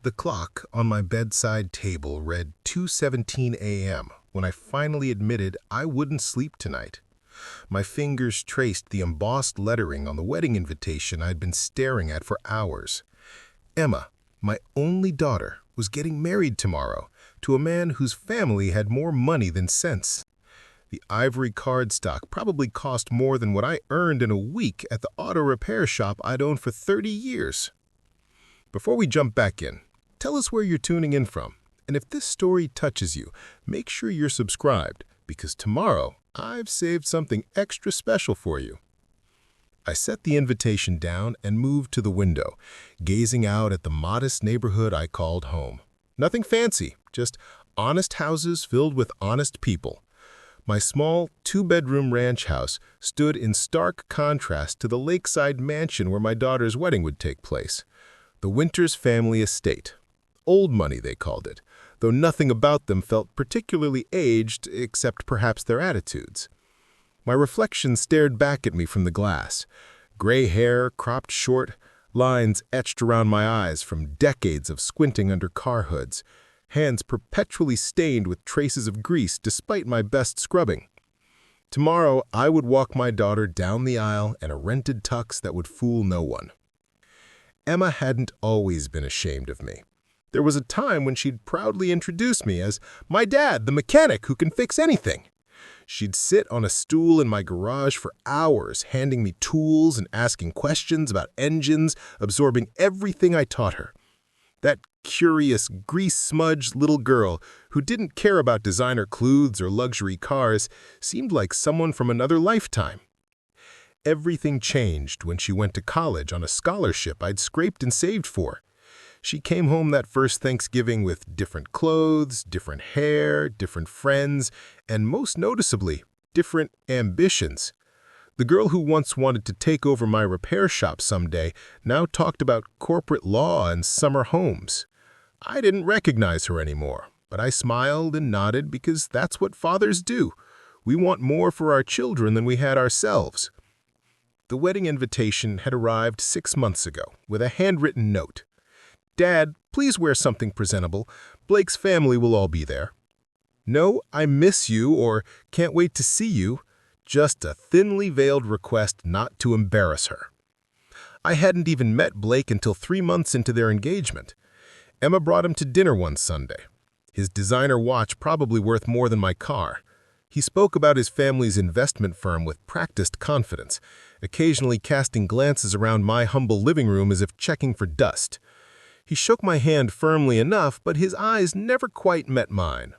The clock on my bedside table read 2:17 a.m. when I finally admitted I wouldn't sleep tonight. My fingers traced the embossed lettering on the wedding invitation I'd been staring at for hours. Emma, my only daughter, was getting married tomorrow to a man whose family had more money than sense. The ivory cardstock probably cost more than what I earned in a week at the auto repair shop I'd owned for 30 years. Before we jump back in, tell us where you're tuning in from. And if this story touches you, make sure you're subscribed, because tomorrow I've saved something extra special for you. I set the invitation down and moved to the window, gazing out at the modest neighborhood I called home. Nothing fancy, just honest houses filled with honest people. My small, two-bedroom ranch house stood in stark contrast to the lakeside mansion where my daughter's wedding would take place. The Winters family estate. Old money, they called it, though nothing about them felt particularly aged except perhaps their attitudes. My reflection stared back at me from the glass. Gray hair, cropped short, lines etched around my eyes from decades of squinting under car hoods, hands perpetually stained with traces of grease despite my best scrubbing. Tomorrow, I would walk my daughter down the aisle in a rented tux that would fool no one. Emma hadn't always been ashamed of me. There was a time when she'd proudly introduce me as my dad, the mechanic who can fix anything. She'd sit on a stool in my garage for hours, handing me tools and asking questions about engines, absorbing everything I taught her. That curious, grease-smudged little girl who didn't care about designer clothes or luxury cars seemed like someone from another lifetime. Everything changed when she went to college on a scholarship I'd scraped and saved for. She came home that first Thanksgiving with different clothes, different hair, different friends, and most noticeably, different ambitions. The girl who once wanted to take over my repair shop someday now talked about corporate law and summer homes. I didn't recognize her anymore, but I smiled and nodded because that's what fathers do. We want more for our children than we had ourselves. The wedding invitation had arrived 6 months ago with a handwritten note. "Dad, please wear something presentable. Blake's family will all be there." No, "I miss you" or "can't wait to see you." Just a thinly veiled request not to embarrass her. I hadn't even met Blake until 3 months into their engagement. Emma brought him to dinner one Sunday. His designer watch probably worth more than my car. He spoke about his family's investment firm with practiced confidence, occasionally casting glances around my humble living room as if checking for dust. He shook my hand firmly enough, but his eyes never quite met mine.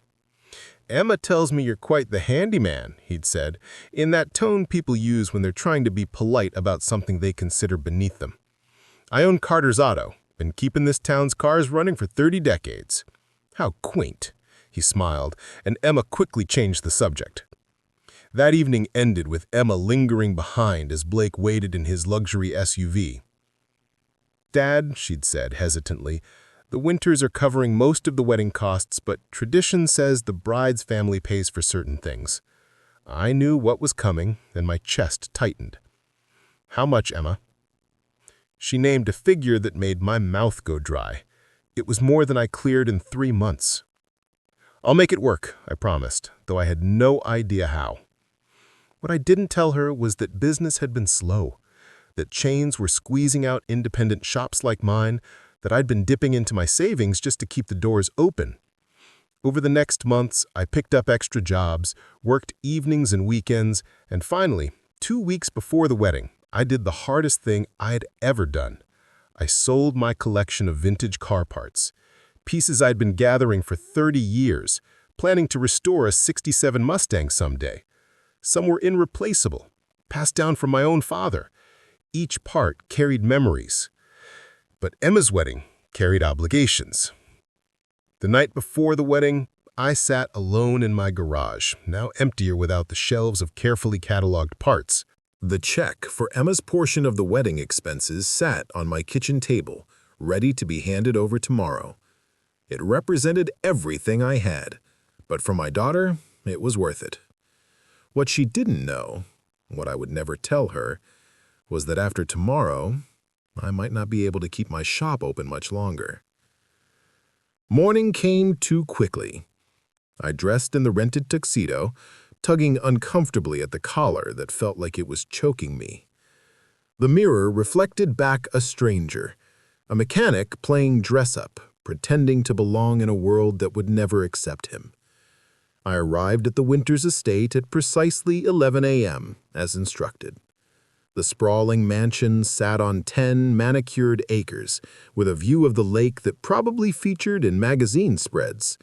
"Emma tells me you're quite the handyman," he'd said, in that tone people use when they're trying to be polite about something they consider beneath them. "I own Carter's Auto, been keeping this town's cars running for 30 decades. How quaint," he smiled, and Emma quickly changed the subject. That evening ended with Emma lingering behind as Blake waited in his luxury SUV. "Dad," she'd said hesitantly, "the Winters are covering most of the wedding costs, but tradition says the bride's family pays for certain things." I knew what was coming, and my chest tightened. "How much, Emma?" She named a figure that made my mouth go dry. It was more than I cleared in 3 months. "I'll make it work," I promised, though I had no idea how. What I didn't tell her was that business had been slow, that chains were squeezing out independent shops like mine, that I'd been dipping into my savings just to keep the doors open. Over the next months, I picked up extra jobs, worked evenings and weekends, and finally, 2 weeks before the wedding, I did the hardest thing I'd ever done. I sold my collection of vintage car parts, pieces I'd been gathering for 30 years, planning to restore a '67 Mustang someday. Some were irreplaceable, passed down from my own father. Each part carried memories. But Emma's wedding carried obligations. The night before the wedding, I sat alone in my garage, now emptier without the shelves of carefully cataloged parts. The check for Emma's portion of the wedding expenses sat on my kitchen table, ready to be handed over tomorrow. It represented everything I had, but for my daughter, it was worth it. What she didn't know, what I would never tell her, was that after tomorrow, I might not be able to keep my shop open much longer. Morning came too quickly. I dressed in the rented tuxedo, tugging uncomfortably at the collar that felt like it was choking me. The mirror reflected back a stranger, a mechanic playing dress-up, pretending to belong in a world that would never accept him. I arrived at the Winters estate at precisely 11 a.m., as instructed. The sprawling mansion sat on 10 manicured acres, with a view of the lake that probably featured in magazine spreads.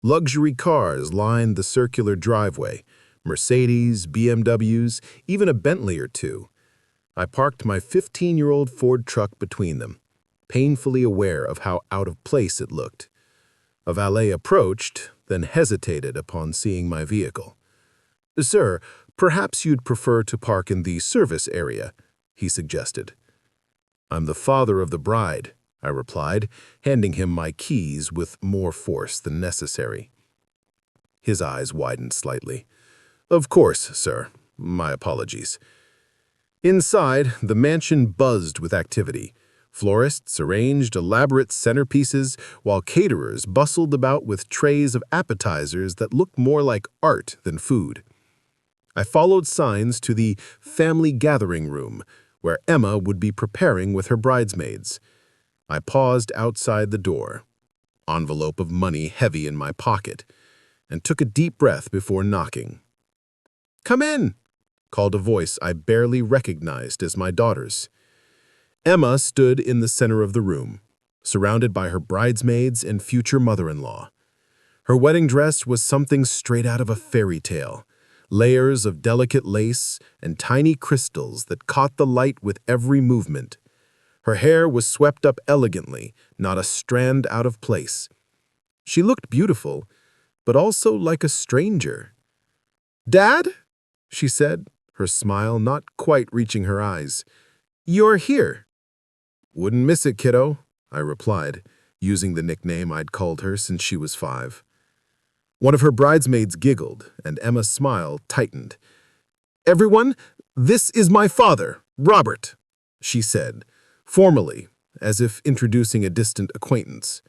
Luxury cars lined the circular driveway, Mercedes, BMWs, even a Bentley or two. I parked my 15-year-old Ford truck between them, painfully aware of how out of place it looked. A valet approached, then hesitated upon seeing my vehicle. "Sir, perhaps you'd prefer to park in the service area," he suggested. "I'm the father of the bride," I replied, handing him my keys with more force than necessary. His eyes widened slightly. "Of course, sir. My apologies." Inside, the mansion buzzed with activity. Florists arranged elaborate centerpieces, while caterers bustled about with trays of appetizers that looked more like art than food. I followed signs to the family gathering room, where Emma would be preparing with her bridesmaids. I paused outside the door, envelope of money heavy in my pocket, and took a deep breath before knocking. "Come in," called a voice I barely recognized as my daughter's. Emma stood in the center of the room, surrounded by her bridesmaids and future mother-in-law. Her wedding dress was something straight out of a fairy tale, layers of delicate lace and tiny crystals that caught the light with every movement. Her hair was swept up elegantly, not a strand out of place. She looked beautiful, but also like a stranger. "Dad?" she said, her smile not quite reaching her eyes. "You're here." "Wouldn't miss it, kiddo," I replied, using the nickname I'd called her since she was 5. One of her bridesmaids giggled, and Emma's smile tightened. "Everyone, this is my father, Robert," she said, formally, as if introducing a distant acquaintance.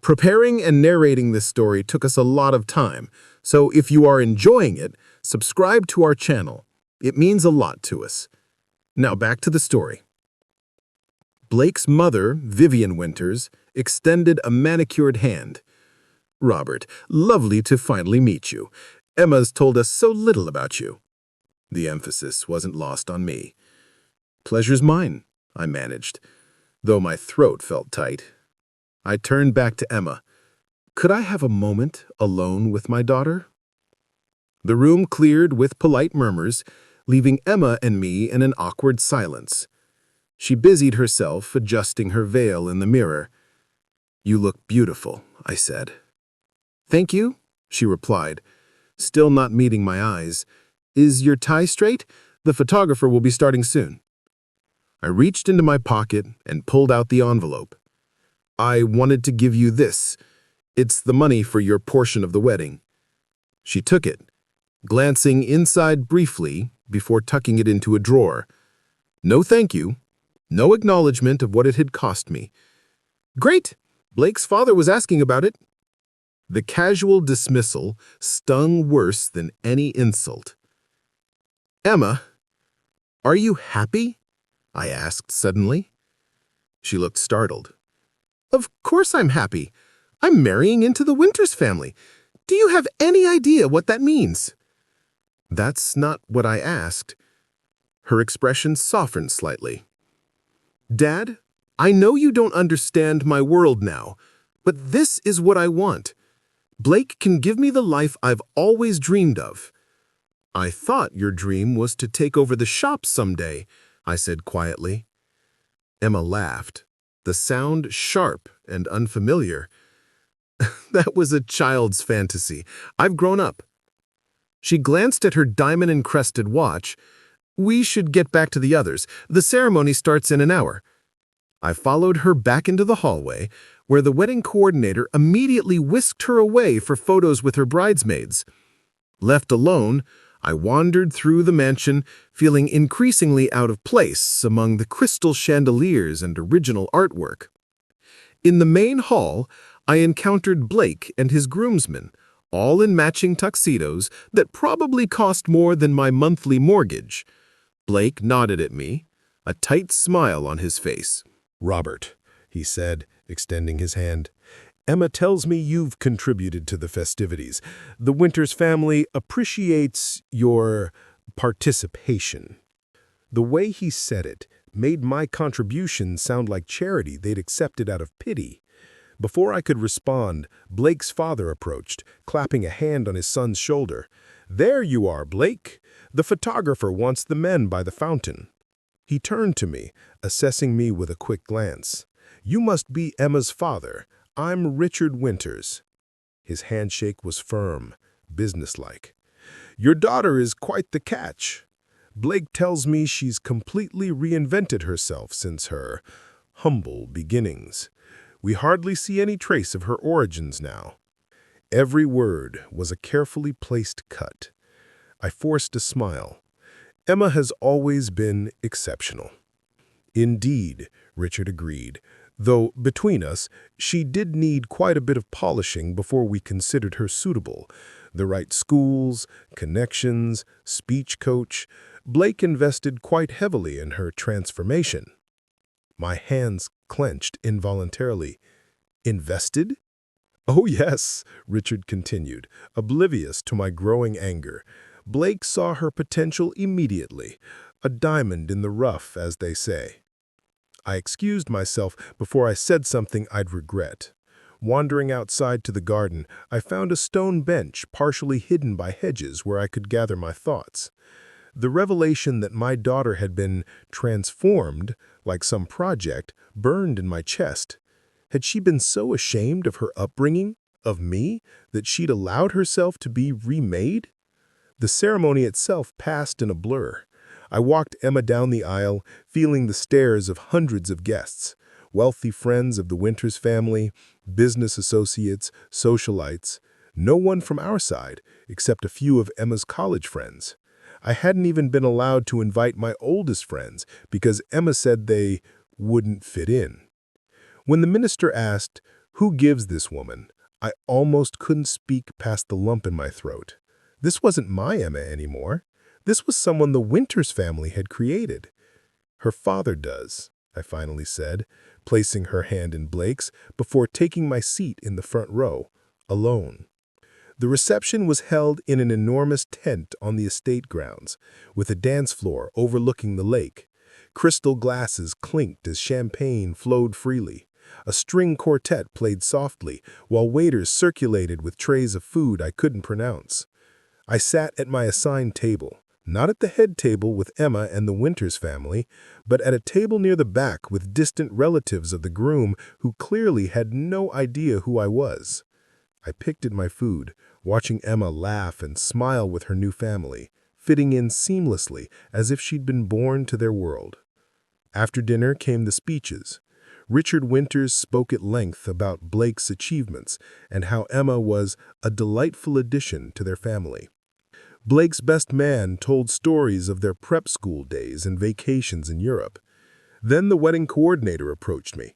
Preparing and narrating this story took us a lot of time, so if you are enjoying it, subscribe to our channel. It means a lot to us. Now back to the story. Blake's mother, Vivian Winters, extended a manicured hand. "Robert, lovely to finally meet you. Emma's told us so little about you." The emphasis wasn't lost on me. "Pleasure's mine," I managed, though my throat felt tight. I turned back to Emma. "Could I have a moment alone with my daughter?" The room cleared with polite murmurs, leaving Emma and me in an awkward silence. She busied herself adjusting her veil in the mirror. "You look beautiful," I said. "Thank you," she replied, still not meeting my eyes. "Is your tie straight? The photographer will be starting soon." I reached into my pocket and pulled out the envelope. "I wanted to give you this. It's the money for your portion of the wedding." She took it, glancing inside briefly before tucking it into a drawer. No thank you, no acknowledgement of what it had cost me. "Great! Blake's father was asking about it." The casual dismissal stung worse than any insult. "Emma, are you happy?" I asked suddenly. She looked startled. "Of course I'm happy. I'm marrying into the Winters family. Do you have any idea what that means?" "That's not what I asked." Her expression softened slightly. "Dad, I know you don't understand my world now, but this is what I want. Blake can give me the life I've always dreamed of." "I thought your dream was to take over the shop someday," I said quietly. Emma laughed, the sound sharp and unfamiliar. "That was a child's fantasy. I've grown up." She glanced at her diamond-encrusted watch. "We should get back to the others. The ceremony starts in an hour." I followed her back into the hallway, where the wedding coordinator immediately whisked her away for photos with her bridesmaids. Left alone, I wandered through the mansion, feeling increasingly out of place among the crystal chandeliers and original artwork. In the main hall, I encountered Blake and his groomsmen, all in matching tuxedos that probably cost more than my monthly mortgage. Blake nodded at me, a tight smile on his face. "Robert," he said, extending his hand, "Emma tells me you've contributed to the festivities. The Winters family appreciates your participation." The way he said it made my contribution sound like charity they'd accepted out of pity. Before I could respond, Blake's father approached, clapping a hand on his son's shoulder. "There you are, Blake. The photographer wants the men by the fountain." He turned to me, assessing me with a quick glance. "You must be Emma's father. I'm Richard Winters." His handshake was firm, businesslike. "Your daughter is quite the catch. Blake tells me she's completely reinvented herself since her humble beginnings. We hardly see any trace of her origins now." Every word was a carefully placed cut. I forced a smile. Emma has always been exceptional. "Indeed," Richard agreed, "though between us, she did need quite a bit of polishing before we considered her suitable. The right schools, connections, speech coach. Blake invested quite heavily in her transformation." My hands clenched involuntarily. "Invested?" "Oh yes," Richard continued, oblivious to my growing anger. "Blake saw her potential immediately. A diamond in the rough, as they say." I excused myself before I said something I'd regret. Wandering outside to the garden, I found a stone bench partially hidden by hedges where I could gather my thoughts. The revelation that my daughter had been transformed, like some project, burned in my chest. Had she been so ashamed of her upbringing, of me, that she'd allowed herself to be remade? The ceremony itself passed in a blur. I walked Emma down the aisle, feeling the stares of hundreds of guests, wealthy friends of the Winters family, business associates, socialites, no one from our side, except a few of Emma's college friends. I hadn't even been allowed to invite my oldest friends because Emma said they wouldn't fit in. When the minister asked, "Who gives this woman?" I almost couldn't speak past the lump in my throat. This wasn't my Emma anymore. This was someone the Winters family had created. "Her father does," I finally said, placing her hand in Blake's before taking my seat in the front row, alone. The reception was held in an enormous tent on the estate grounds, with a dance floor overlooking the lake. Crystal glasses clinked as champagne flowed freely. A string quartet played softly, while waiters circulated with trays of food I couldn't pronounce. I sat at my assigned table, not at the head table with Emma and the Winters family, but at a table near the back with distant relatives of the groom who clearly had no idea who I was. I picked at my food, watching Emma laugh and smile with her new family, fitting in seamlessly as if she'd been born to their world. After dinner came the speeches. Richard Winters spoke at length about Blake's achievements and how Emma was a delightful addition to their family. Blake's best man told stories of their prep school days and vacations in Europe. Then the wedding coordinator approached me.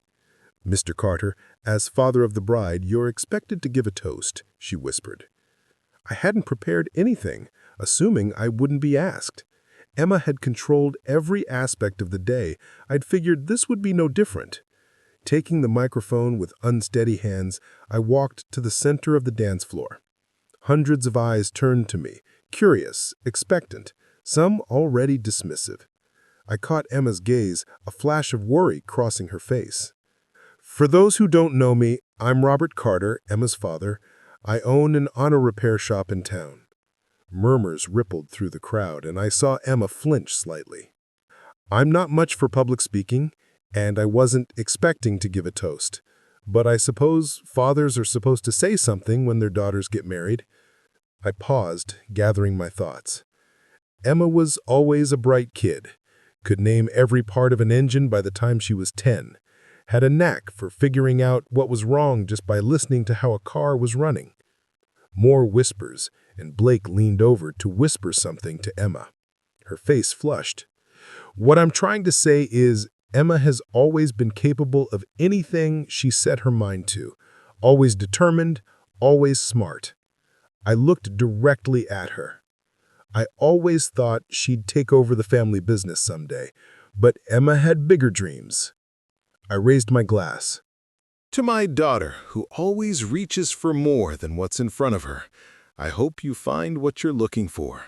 "Mr. Carter, as father of the bride, you're expected to give a toast," she whispered. I hadn't prepared anything, assuming I wouldn't be asked. Emma had controlled every aspect of the day. I'd figured this would be no different. Taking the microphone with unsteady hands, I walked to the center of the dance floor. Hundreds of eyes turned to me, curious, expectant, some already dismissive. I caught Emma's gaze, a flash of worry crossing her face. "For those who don't know me, I'm Robert Carter, Emma's father. I own an auto repair shop in town." Murmurs rippled through the crowd, and I saw Emma flinch slightly. "I'm not much for public speaking, and I wasn't expecting to give a toast. But I suppose fathers are supposed to say something when their daughters get married." I paused, gathering my thoughts. Emma was always a bright kid, could name every part of an engine by the time she was 10, had a knack for figuring out what was wrong just by listening to how a car was running. More whispers, and Blake leaned over to whisper something to Emma. Her face flushed. "What I'm trying to say is Emma has always been capable of anything she set her mind to, Always determined, always smart. I looked directly at her. I always thought she'd take over the family business someday, but Emma had bigger dreams. I raised my glass. To my daughter, who always reaches for more than what's in front of her, I hope you find what you're looking for.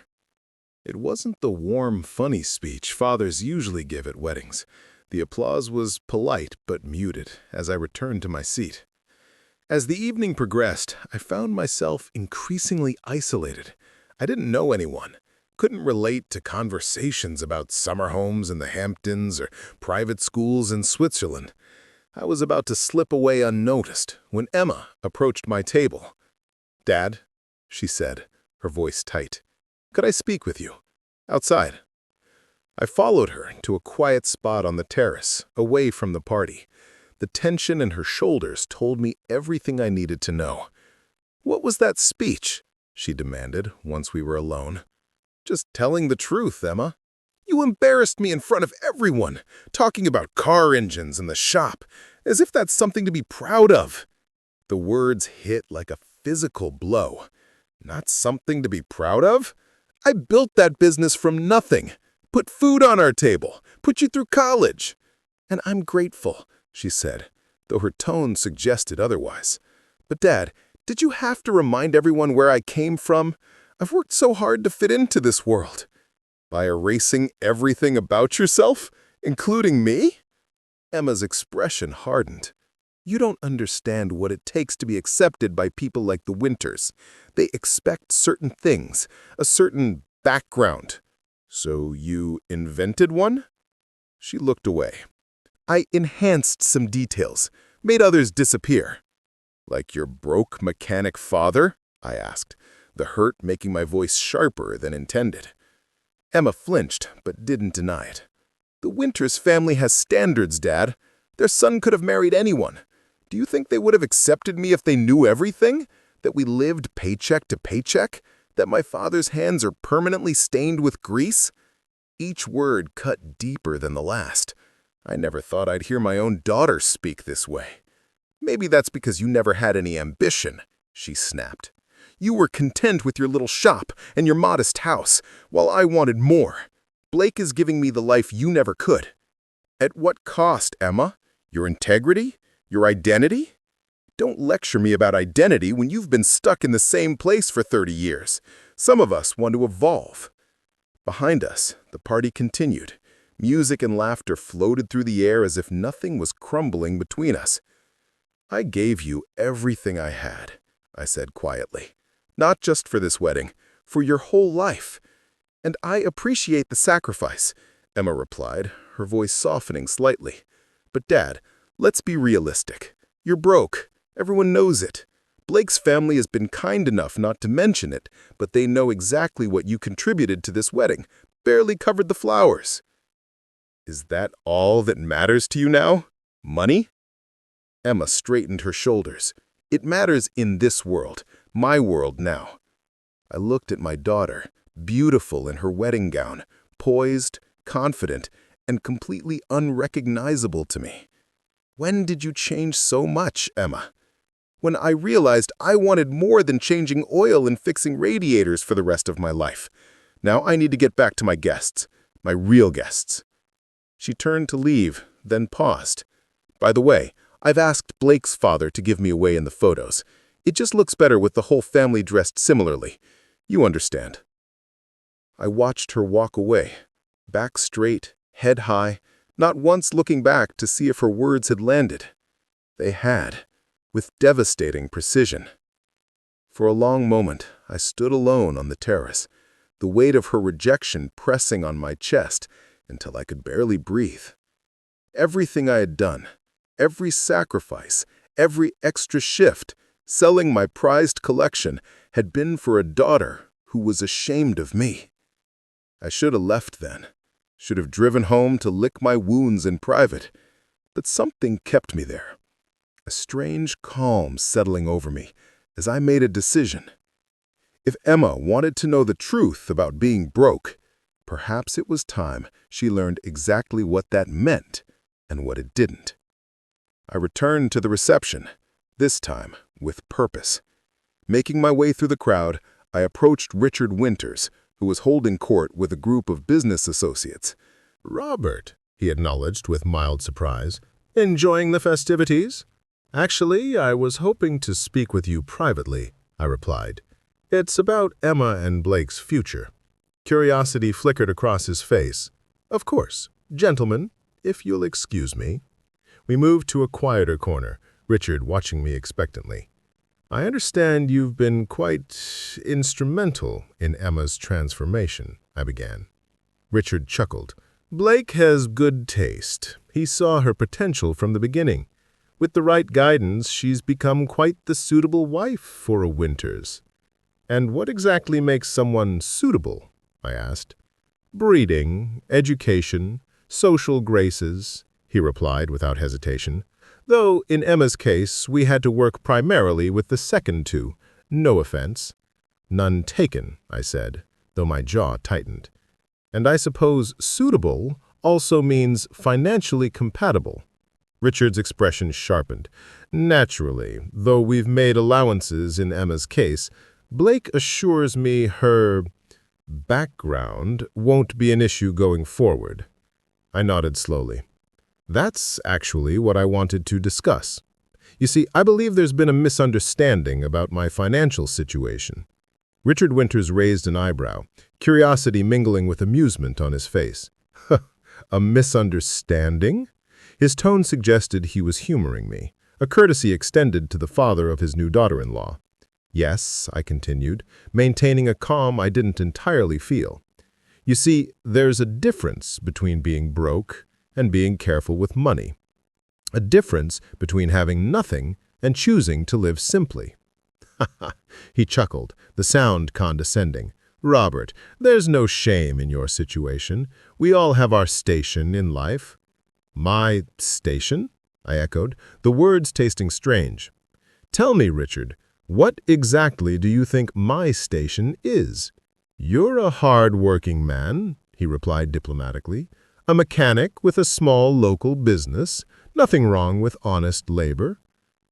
It wasn't the warm, funny speech fathers usually give at weddings. The applause was polite but muted as I returned to my seat. As the evening progressed, I found myself increasingly isolated. I didn't know anyone, couldn't relate to conversations about summer homes in the Hamptons or private schools in Switzerland. I was about to slip away unnoticed when Emma approached my table. "Dad," she said, her voice tight, "could I speak with you? Outside." I followed her to a quiet spot on the terrace, away from the party. The tension in her shoulders told me everything I needed to know. "What was that speech?" she demanded once we were alone. "Just telling the truth, Emma. You embarrassed me in front of everyone, talking about car engines in the shop, as if that's something to be proud of." The words hit like a physical blow. Not something to be proud of? I built that business from nothing, put food on our table, put you through college. And I'm grateful, she said, though her tone suggested otherwise. But Dad, did you have to remind everyone where I came from? I've worked so hard to fit into this world. By erasing everything about yourself, including me? Emma's expression hardened. You don't understand what it takes to be accepted by people like the Winters. They expect certain things, a certain background. So you invented one? She looked away. I enhanced some details, made others disappear. Like your broke mechanic father? I asked, the hurt making my voice sharper than intended. Emma flinched, but didn't deny it. The Winters family has standards, Dad. Their son could have married anyone. Do you think they would have accepted me if they knew everything? That we lived paycheck to paycheck? That my father's hands are permanently stained with grease? Each word cut deeper than the last. I never thought I'd hear my own daughter speak this way. Maybe that's because you never had any ambition, she snapped. You were content with your little shop and your modest house, while I wanted more. Blake is giving me the life you never could. At what cost, Emma? Your integrity? Your identity? Don't lecture me about identity when you've been stuck in the same place for 30 years. Some of us want to evolve. Behind us, the party continued. Music and laughter floated through the air as if nothing was crumbling between us. I gave you everything I had, I said quietly. Not just for this wedding, for your whole life. And I appreciate the sacrifice, Emma replied, her voice softening slightly. But Dad, let's be realistic. You're broke. Everyone knows it. Blake's family has been kind enough not to mention it, but they know exactly what you contributed to this wedding. Barely covered the flowers. Is that all that matters to you now? Money? Emma straightened her shoulders. It matters in this world, my world now. I looked at my daughter, beautiful in her wedding gown, poised, confident, and completely unrecognizable to me. When did you change so much, Emma? When I realized I wanted more than changing oil and fixing radiators for the rest of my life. Now I need to get back to my guests, my real guests. She turned to leave, then paused. By the way, I've asked Blake's father to give me away in the photos. It just looks better with the whole family dressed similarly. You understand. I watched her walk away, back straight, head high, not once looking back to see if her words had landed. They had, with devastating precision. For a long moment, I stood alone on the terrace, the weight of her rejection pressing on my chest until I could barely breathe. Everything I had done, every sacrifice, every extra shift, selling my prized collection, had been for a daughter who was ashamed of me. I should have left then, should have driven home to lick my wounds in private, but something kept me there. A strange calm settling over me as I made a decision. If Emma wanted to know the truth about being broke, perhaps it was time she learned exactly what that meant and what it didn't. I returned to the reception, this time with purpose. Making my way through the crowd, I approached Richard Winters, who was holding court with a group of business associates. "Robert," he acknowledged with mild surprise, "enjoying the festivities?" "Actually, I was hoping to speak with you privately," I replied. "It's about Emma and Blake's future." Curiosity flickered across his face. "Of course. Gentlemen, if you'll excuse me." We moved to a quieter corner, Richard watching me expectantly. "I understand you've been quite instrumental in Emma's transformation," I began. Richard chuckled. "Blake has good taste. He saw her potential from the beginning. With the right guidance, she's become quite the suitable wife for a Winters." "And what exactly makes someone suitable?" I asked. "Breeding, education, social graces," he replied without hesitation. "Though, in Emma's case, we had to work primarily with the second two. No offense." "None taken," I said, though my jaw tightened. "And I suppose suitable also means financially compatible." Richard's expression sharpened. "Naturally, though we've made allowances in Emma's case, Blake assures me her background won't be an issue going forward." I nodded slowly. "That's actually what I wanted to discuss. You see, I believe there's been a misunderstanding about my financial situation." Richard Winters raised an eyebrow, curiosity mingling with amusement on his face. "A misunderstanding?" His tone suggested he was humoring me, a courtesy extended to the father of his new daughter-in-law. "Yes," I continued, maintaining a calm I didn't entirely feel. "You see, there's a difference between being broke and being careful with money. A difference between having nothing and choosing to live simply." He chuckled, the sound condescending. "Robert, there's no shame in your situation. We all have our station in life." "My station?" I echoed, the words tasting strange. "Tell me, Richard, what exactly do you think my station is?" "You're a hard-working man," he replied diplomatically. "A mechanic with a small local business. Nothing wrong with honest labor."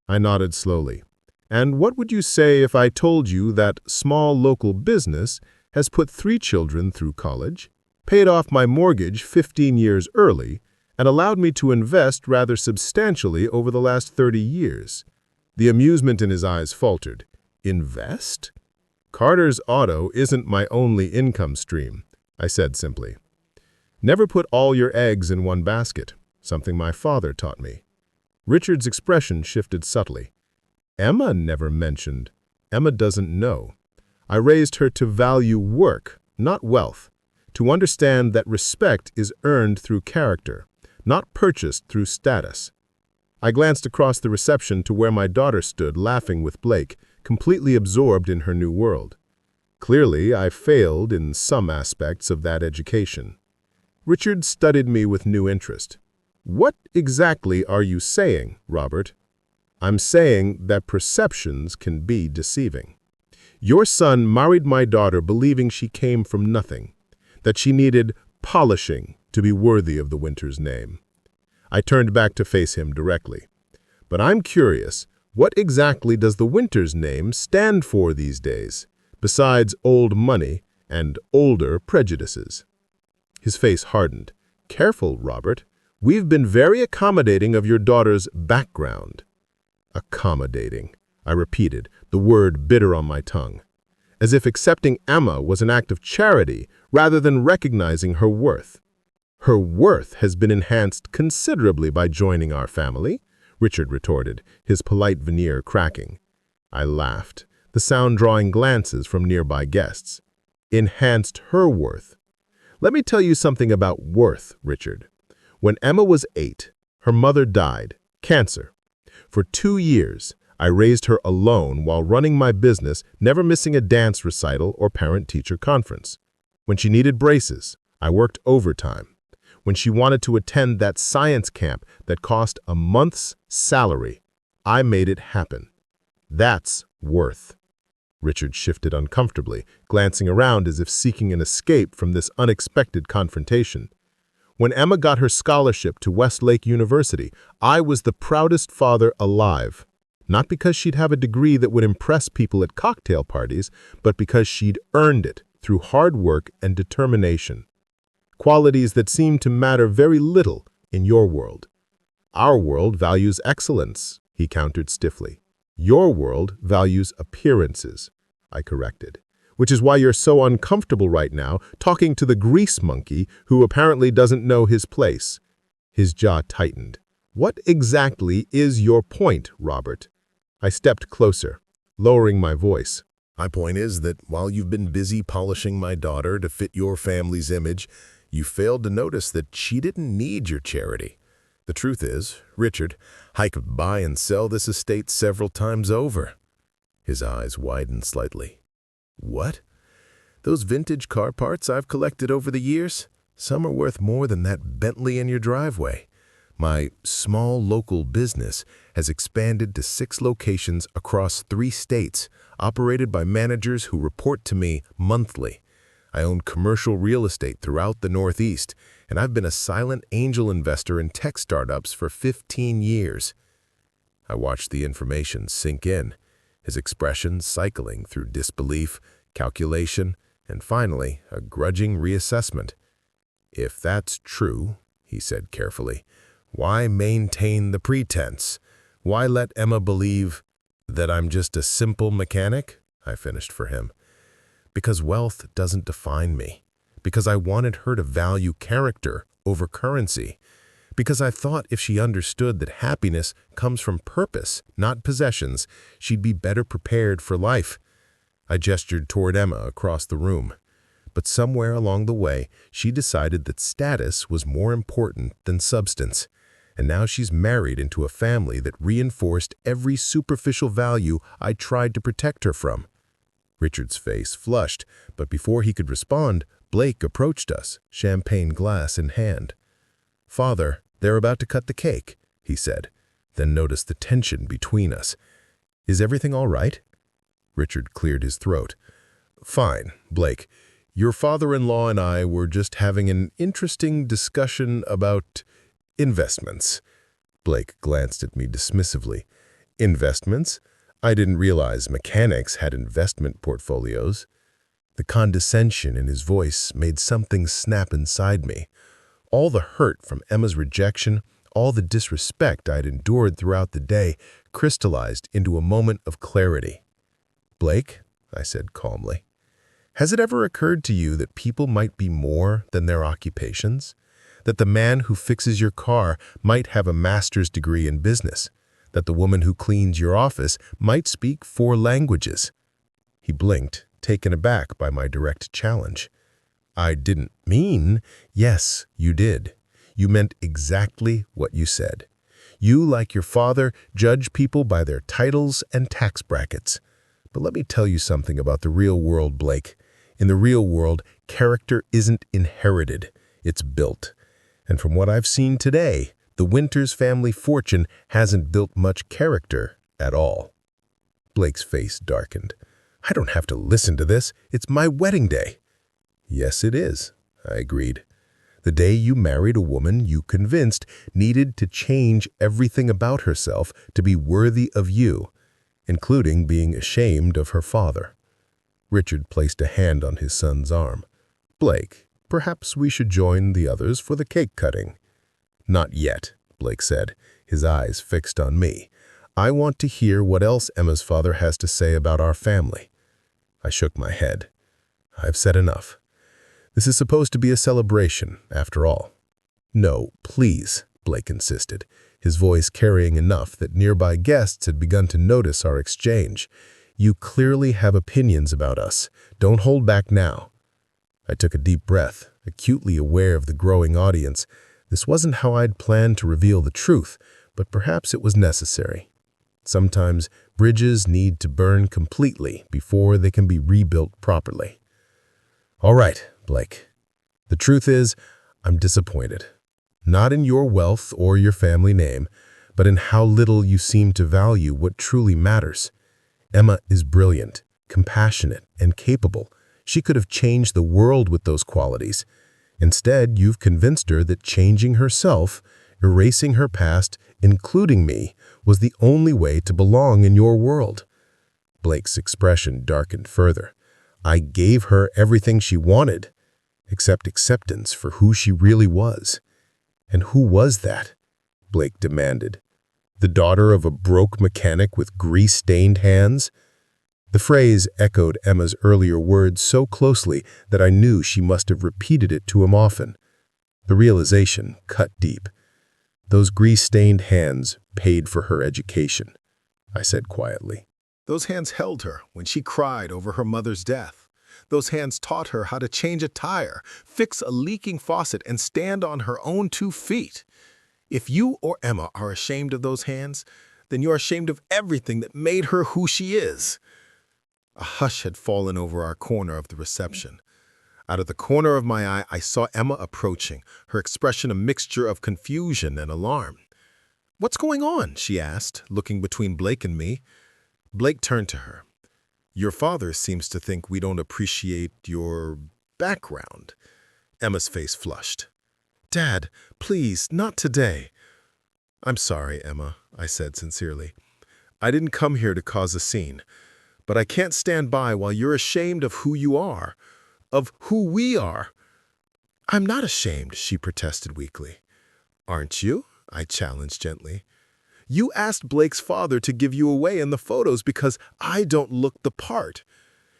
I nodded slowly. "And what would you say if I told you that small local business has put 3 children through college, paid off my mortgage 15 years early, and allowed me to invest rather substantially over the last 30 years. The amusement in his eyes faltered. "Invest?" "Carter's Auto isn't my only income stream," I said simply. "Never put all your eggs in one basket," something my father taught me. Richard's expression shifted subtly. "Emma never mentioned. Emma doesn't know. I raised her to value work, not wealth, to understand that respect is earned through character, not purchased through status." I glanced across the reception to where my daughter stood laughing with Blake, completely absorbed in her new world. Clearly, I failed in some aspects of that education. Richard studied me with new interest. "What exactly are you saying, Robert?" "I'm saying that perceptions can be deceiving. Your son married my daughter believing she came from nothing, that she needed polishing to be worthy of the Winters name." I turned back to face him directly. "But I'm curious, what exactly does the Winters name stand for these days, besides old money and older prejudices?" His face hardened. "Careful, Robert. We've been very accommodating of your daughter's background." "Accommodating," I repeated, the word bitter on my tongue, as if accepting Emma was an act of charity rather than recognizing her worth. "Her worth has been enhanced considerably by joining our family," Richard retorted, his polite veneer cracking. I laughed, the sound drawing glances from nearby guests. "Enhanced her worth." Let me tell you something about worth, Richard. When Emma was 8, her mother died, cancer. For 2 years, I raised her alone while running my business, never missing a dance recital or parent-teacher conference. When she needed braces, I worked overtime. When she wanted to attend that science camp that cost a month's salary, I made it happen. That's worth. Richard shifted uncomfortably, glancing around as if seeking an escape from this unexpected confrontation. When Emma got her scholarship to Westlake University, I was the proudest father alive. Not because she'd have a degree that would impress people at cocktail parties, but because she'd earned it through hard work and determination. Qualities that seem to matter very little in your world. Our world values excellence, he countered stiffly. Your world values appearances, I corrected. Which is why you're so uncomfortable right now talking to the grease monkey who apparently doesn't know his place. His jaw tightened. What exactly is your point, Robert? I stepped closer, lowering my voice. My point is that while you've been busy polishing my daughter to fit your family's image, you failed to notice that she didn't need your charity. The truth is, Richard, I could buy and sell this estate several times over. His eyes widened slightly. What? Those vintage car parts I've collected over the years? Some are worth more than that Bentley in your driveway. My small local business has expanded to 6 locations across 3 states, operated by managers who report to me monthly. I own commercial real estate throughout the Northeast, and I've been a silent angel investor in tech startups for 15 years. I watched the information sink in, his expression cycling through disbelief, calculation, and finally, a grudging reassessment. If that's true, he said carefully, why maintain the pretense? Why let Emma believe that I'm just a simple mechanic? I finished for him. Because wealth doesn't define me. Because I wanted her to value character over currency. Because I thought if she understood that happiness comes from purpose, not possessions, she'd be better prepared for life. I gestured toward Emma across the room. But somewhere along the way, she decided that status was more important than substance. And now she's married into a family that reinforced every superficial value I tried to protect her from. Richard's face flushed, but before he could respond, Blake approached us, champagne glass in hand. "Father, they're about to cut the cake," he said, then noticed the tension between us. "Is everything all right?" Richard cleared his throat. "Fine, Blake. Your father-in-law and I were just having an interesting discussion about investments." Blake glanced at me dismissively. "Investments? I didn't realize mechanics had investment portfolios." The condescension in his voice made something snap inside me. All the hurt from Emma's rejection, all the disrespect I'd endured throughout the day, crystallized into a moment of clarity. "Blake," I said calmly, "has it ever occurred to you that people might be more than their occupations? That the man who fixes your car might have a master's degree in business? That the woman who cleans your office might speak 4 languages?" He blinked, taken aback by my direct challenge. "I didn't mean—" "Yes, you did. You meant exactly what you said. You, like your father, judge people by their titles and tax brackets. But let me tell you something about the real world, Blake. In the real world, character isn't inherited, it's built. And from what I've seen today, the Winters family fortune hasn't built much character at all." Blake's face darkened. "I don't have to listen to this. It's my wedding day." "Yes, it is," I agreed. "The day you married a woman you convinced needed to change everything about herself to be worthy of you, including being ashamed of her father." Richard placed a hand on his son's arm. "Blake, perhaps we should join the others for the cake cutting." "Not yet," Blake said, his eyes fixed on me. "I want to hear what else Emma's father has to say about our family." I shook my head. "I've said enough. This is supposed to be a celebration, after all." "No, please," Blake insisted, his voice carrying enough that nearby guests had begun to notice our exchange. "You clearly have opinions about us. Don't hold back now." I took a deep breath, acutely aware of the growing audience. This wasn't how I'd planned to reveal the truth, but perhaps it was necessary. Sometimes bridges need to burn completely before they can be rebuilt properly. "All right, Blake. The truth is, I'm disappointed. Not in your wealth or your family name, but in how little you seem to value what truly matters. Emma is brilliant, compassionate, and capable. She could have changed the world with those qualities. Instead, you've convinced her that changing herself, Erasing her past, including me, was the only way to belong in your world. Blake's expression darkened further. I gave her everything she wanted, except acceptance for who she really was. And who was that? Blake demanded. The daughter of a broke mechanic with grease-stained hands? The phrase echoed Emma's earlier words so closely that I knew she must have repeated it to him often. The realization cut deep. Those grease-stained hands paid for her education, I said quietly. Those hands held her when she cried over her mother's death. Those hands taught her how to change a tire, fix a leaking faucet, and stand on her own 2 feet. If you or Emma are ashamed of those hands, then you're ashamed of everything that made her who she is. A hush had fallen over our corner of the reception. Out of the corner of my eye, I saw Emma approaching, her expression a mixture of confusion and alarm. "What's going on?" she asked, looking between Blake and me. Blake turned to her. "Your father seems to think we don't appreciate your background." Emma's face flushed. "Dad, please, not today." "I'm sorry, Emma," I said sincerely. "I didn't come here to cause a scene, but I can't stand by while you're ashamed of who you are, of who we are." "I'm not ashamed," she protested weakly. "Aren't you?" I challenged gently. "You asked Blake's father to give you away in the photos because I don't look the part.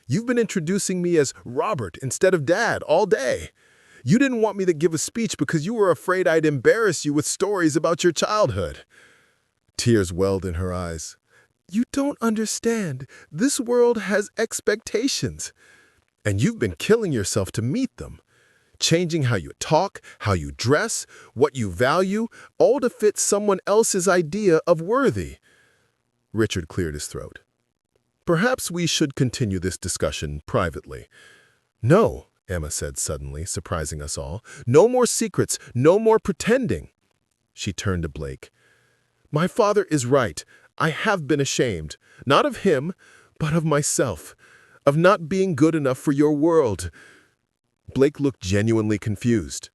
You've been introducing me as Robert instead of Dad all day. You didn't want me to give a speech because you were afraid I'd embarrass you with stories about your childhood." Tears welled in her eyes. "You don't understand. This world has expectations. And you've been killing yourself to meet them. Changing how you talk, how you dress, what you value, all to fit someone else's idea of worthy." Richard cleared his throat. "Perhaps we should continue this discussion privately." "No," Emma said suddenly, surprising us all. "No more secrets, no more pretending." She turned to Blake. "My father is right. I have been ashamed, not of him, but of myself, of not being good enough for your world." Blake looked genuinely confused.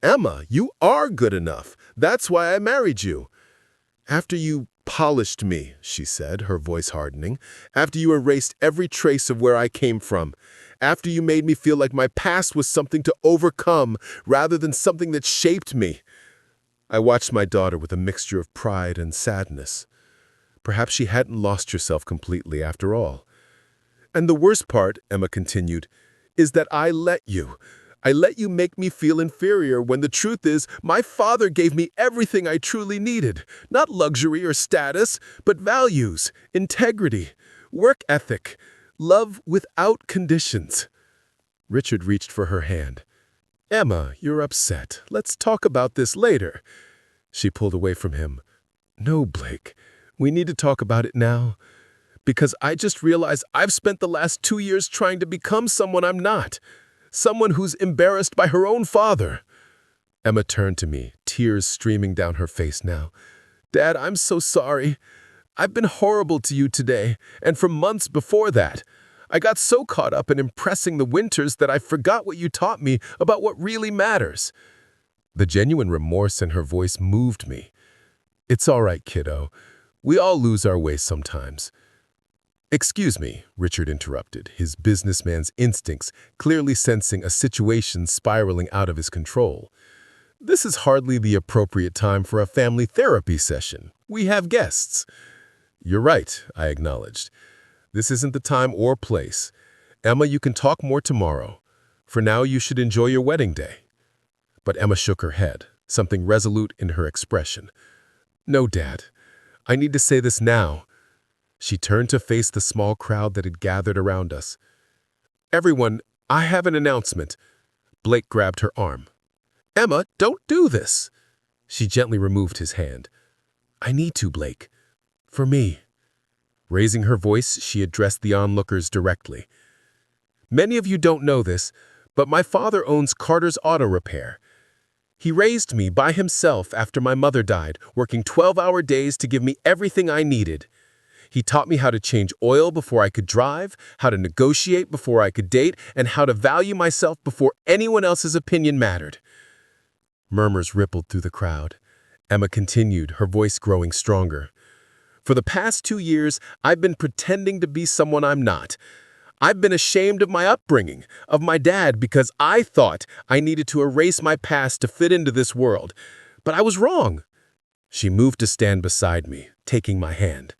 "Emma, you are good enough. That's why I married you." "After you polished me," she said, her voice hardening. "After you erased every trace of where I came from. After you made me feel like my past was something to overcome rather than something that shaped me." I watched my daughter with a mixture of pride and sadness. Perhaps she hadn't lost herself completely after all. "And the worst part," Emma continued, "is that I let you. I let you make me feel inferior when the truth is my father gave me everything I truly needed. Not luxury or status, but values, integrity, work ethic, love without conditions." Richard reached for her hand. "Emma, you're upset. Let's talk about this later." She pulled away from him. "No, Blake, we need to talk about it now. Because I just realized I've spent the last 2 years trying to become someone I'm not. Someone who's embarrassed by her own father." Emma turned to me, tears streaming down her face now. "Dad, I'm so sorry. I've been horrible to you today, and for months before that. I got so caught up in impressing the Winters that I forgot what you taught me about what really matters." The genuine remorse in her voice moved me. "It's all right, kiddo. We all lose our way sometimes." "Excuse me," Richard interrupted, his businessman's instincts clearly sensing a situation spiraling out of his control. "This is hardly the appropriate time for a family therapy session. We have guests." "You're right," I acknowledged. "This isn't the time or place. Emma, you can talk more tomorrow. For now, you should enjoy your wedding day." But Emma shook her head, something resolute in her expression. "No, Dad. I need to say this now." She turned to face the small crowd that had gathered around us. "Everyone, I have an announcement." Blake grabbed her arm. "Emma, don't do this." She gently removed his hand. "I need to, Blake. For me." Raising her voice, she addressed the onlookers directly. "Many of you don't know this, but my father owns Carter's Auto Repair. He raised me by himself after my mother died, working 12-hour days to give me everything I needed. He taught me how to change oil before I could drive, how to negotiate before I could date, and how to value myself before anyone else's opinion mattered." Murmurs rippled through the crowd. Emma continued, her voice growing stronger. For the past 2 years, I've been pretending to be someone I'm not. I've been ashamed of my upbringing, of my dad, because I thought I needed to erase my past to fit into this world. But I was wrong. She moved to stand beside me, taking my hand.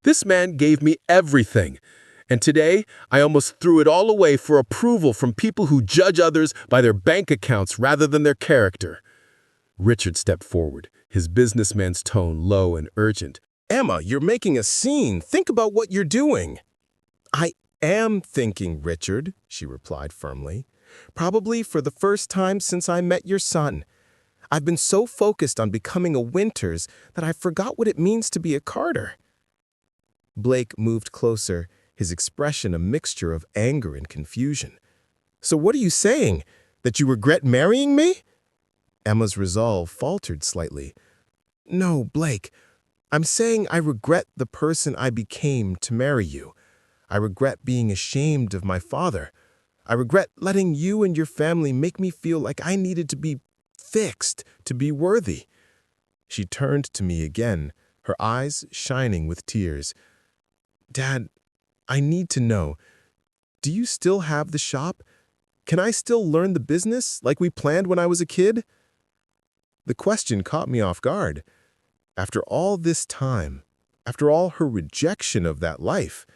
This man gave me everything, and today I almost threw it all away for approval from people who judge others by their bank accounts rather than their character. Richard stepped forward, his businessman's tone low and urgent. Emma, you're making a scene. Think about what you're doing. I am thinking, Richard, she replied firmly. Probably for the first time since I met your son. I've been so focused on becoming a Winters that I forgot what it means to be a Carter. Blake moved closer, his expression a mixture of anger and confusion. So what are you saying? That you regret marrying me? Emma's resolve faltered slightly. No, Blake. I'm saying I regret the person I became to marry you. I regret being ashamed of my father. I regret letting you and your family make me feel like I needed to be fixed to be worthy. She turned to me again, her eyes shining with tears. Dad, I need to know, do you still have the shop? Can I still learn the business like we planned when I was a kid? The question caught me off guard. After all this time, after all her rejection of that life,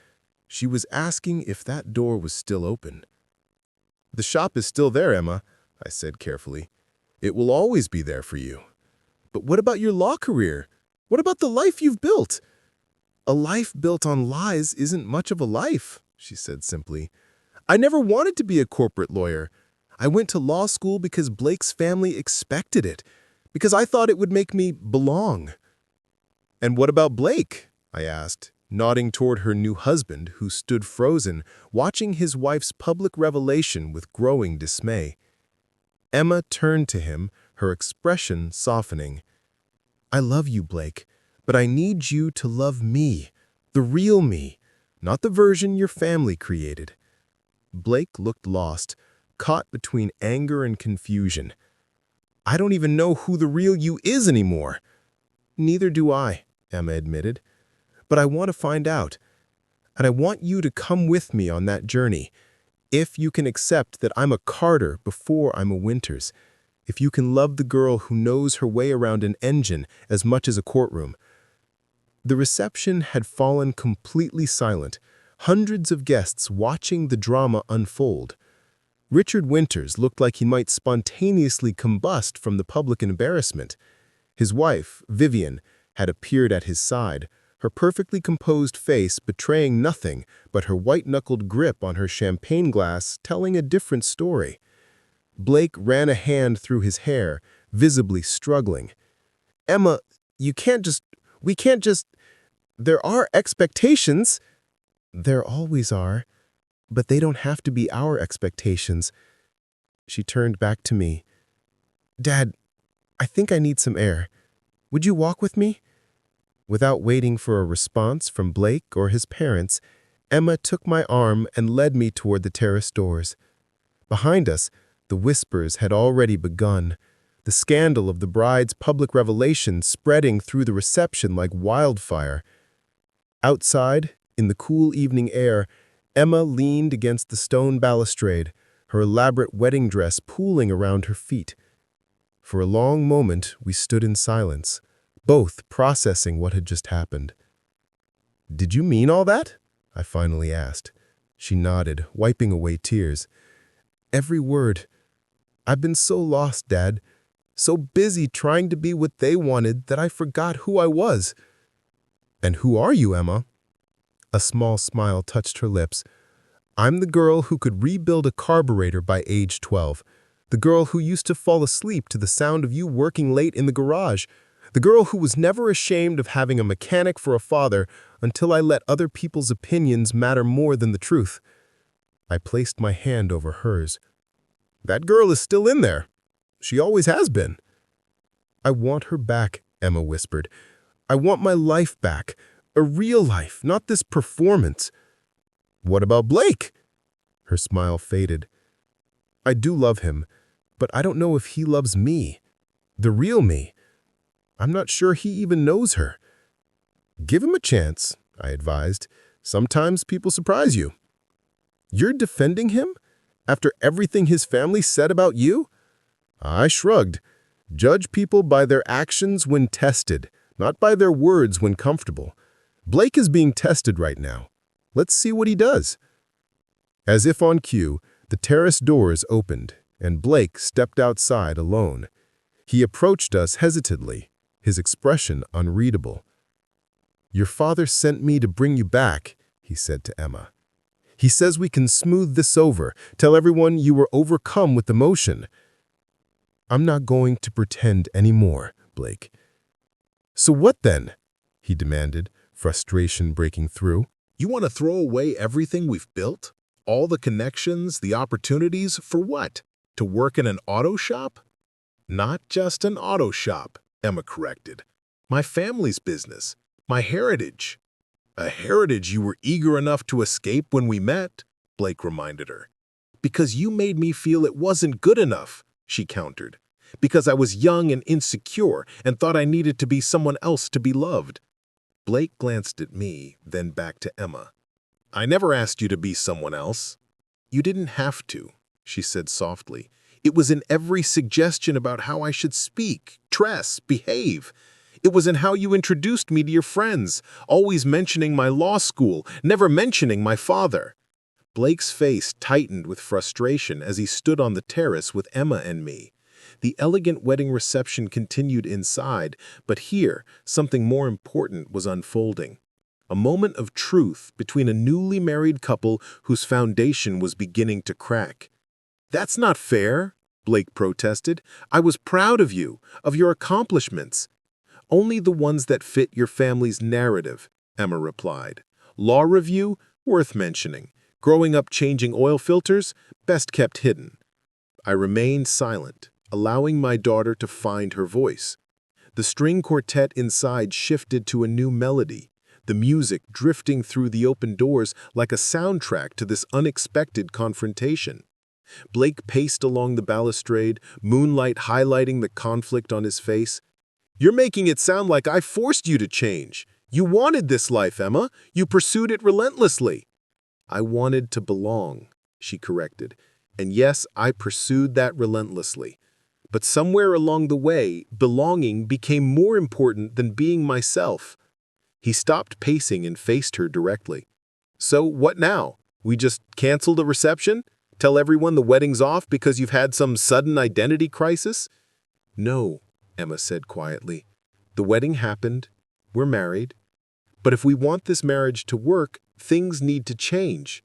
she was asking if that door was still open. The shop is still there, Emma, I said carefully. It will always be there for you. But what about your law career? What about the life you've built? A life built on lies isn't much of a life, she said simply. I never wanted to be a corporate lawyer. I went to law school because Blake's family expected it, because I thought it would make me belong. And what about Blake? I asked, nodding toward her new husband, who stood frozen, watching his wife's public revelation with growing dismay. Emma turned to him, her expression softening. I love you, Blake, but I need you to love me, the real me, not the version your family created. Blake looked lost, caught between anger and confusion. I don't even know who the real you is anymore. Neither do I, Emma admitted. But I want to find out. And I want you to come with me on that journey. If you can accept that I'm a Carter before I'm a Winters. If you can love the girl who knows her way around an engine as much as a courtroom. The reception had fallen completely silent, hundreds of guests watching the drama unfold. Richard Winters looked like he might spontaneously combust from the public embarrassment. His wife, Vivian, had appeared at his side, her perfectly composed face betraying nothing but her white-knuckled grip on her champagne glass telling a different story. Blake ran a hand through his hair, visibly struggling. Emma, we can't just, there are expectations. There always are, but they don't have to be our expectations. She turned back to me. Dad, I think I need some air. Would you walk with me? Without waiting for a response from Blake or his parents, Emma took my arm and led me toward the terrace doors. Behind us, the whispers had already begun, the scandal of the bride's public revelation spreading through the reception like wildfire. Outside, in the cool evening air, Emma leaned against the stone balustrade, her elaborate wedding dress pooling around her feet. For a long moment, we stood in silence, both processing what had just happened. Did you mean all that? I finally asked. She nodded, wiping away tears. Every word. I've been so lost, Dad, so busy trying to be what they wanted that I forgot who I was. And who are you, Emma? A small smile touched her lips. I'm the girl who could rebuild a carburetor by age 12. The girl who used to fall asleep to the sound of you working late in the garage. The girl who was never ashamed of having a mechanic for a father until I let other people's opinions matter more than the truth. I placed my hand over hers. That girl is still in there. She always has been. I want her back, Emma whispered. I want my life back. A real life, not this performance. What about Blake? Her smile faded. I do love him, but I don't know if he loves me. The real me. I'm not sure he even knows her. Give him a chance, I advised. Sometimes people surprise you. You're defending him? After everything his family said about you? I shrugged. Judge people by their actions when tested, not by their words when comfortable. Blake is being tested right now. Let's see what he does. As if on cue, the terrace doors opened, and Blake stepped outside alone. He approached us hesitantly, his expression unreadable. Your father sent me to bring you back, he said to Emma. He says we can smooth this over, tell everyone you were overcome with emotion. I'm not going to pretend anymore, Blake. So what then? He demanded, frustration breaking through. You want to throw away everything we've built? All the connections, the opportunities, for what? To work in an auto shop? Not just an auto shop, Emma corrected. My family's business, my heritage. A heritage you were eager enough to escape when we met, Blake reminded her. Because you made me feel it wasn't good enough, she countered. Because I was young and insecure and thought I needed to be someone else to be loved. Blake glanced at me, then back to Emma. I never asked you to be someone else. You didn't have to, she said softly. It was in every suggestion about how I should speak, dress, behave. It was in how you introduced me to your friends, always mentioning my law school, never mentioning my father. Blake's face tightened with frustration as he stood on the terrace with Emma and me. The elegant wedding reception continued inside, but here, something more important was unfolding. A moment of truth between a newly married couple whose foundation was beginning to crack. That's not fair, Blake protested. I was proud of you, of your accomplishments. Only the ones that fit your family's narrative, Emma replied. Law review, worth mentioning. Growing up changing oil filters, best kept hidden. I remained silent, allowing my daughter to find her voice. The string quartet inside shifted to a new melody, the music drifting through the open doors like a soundtrack to this unexpected confrontation. Blake paced along the balustrade, moonlight highlighting the conflict on his face. You're making it sound like I forced you to change. You wanted this life, Emma. You pursued it relentlessly. I wanted to belong, she corrected. And yes, I pursued that relentlessly. But somewhere along the way, belonging became more important than being myself. He stopped pacing and faced her directly. So what now? We just canceled a reception? Tell everyone the wedding's off because you've had some sudden identity crisis? No, Emma said quietly. The wedding happened. We're married. But if we want this marriage to work, things need to change.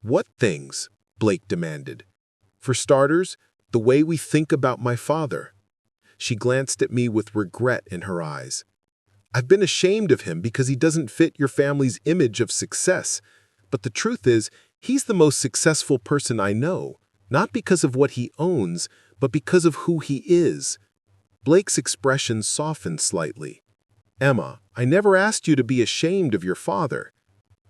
What things? Blake demanded. For starters, the way we think about my father. She glanced at me with regret in her eyes. I've been ashamed of him because he doesn't fit your family's image of success. But the truth is, he's the most successful person I know, not because of what he owns, but because of who he is. Blake's expression softened slightly. Emma, I never asked you to be ashamed of your father.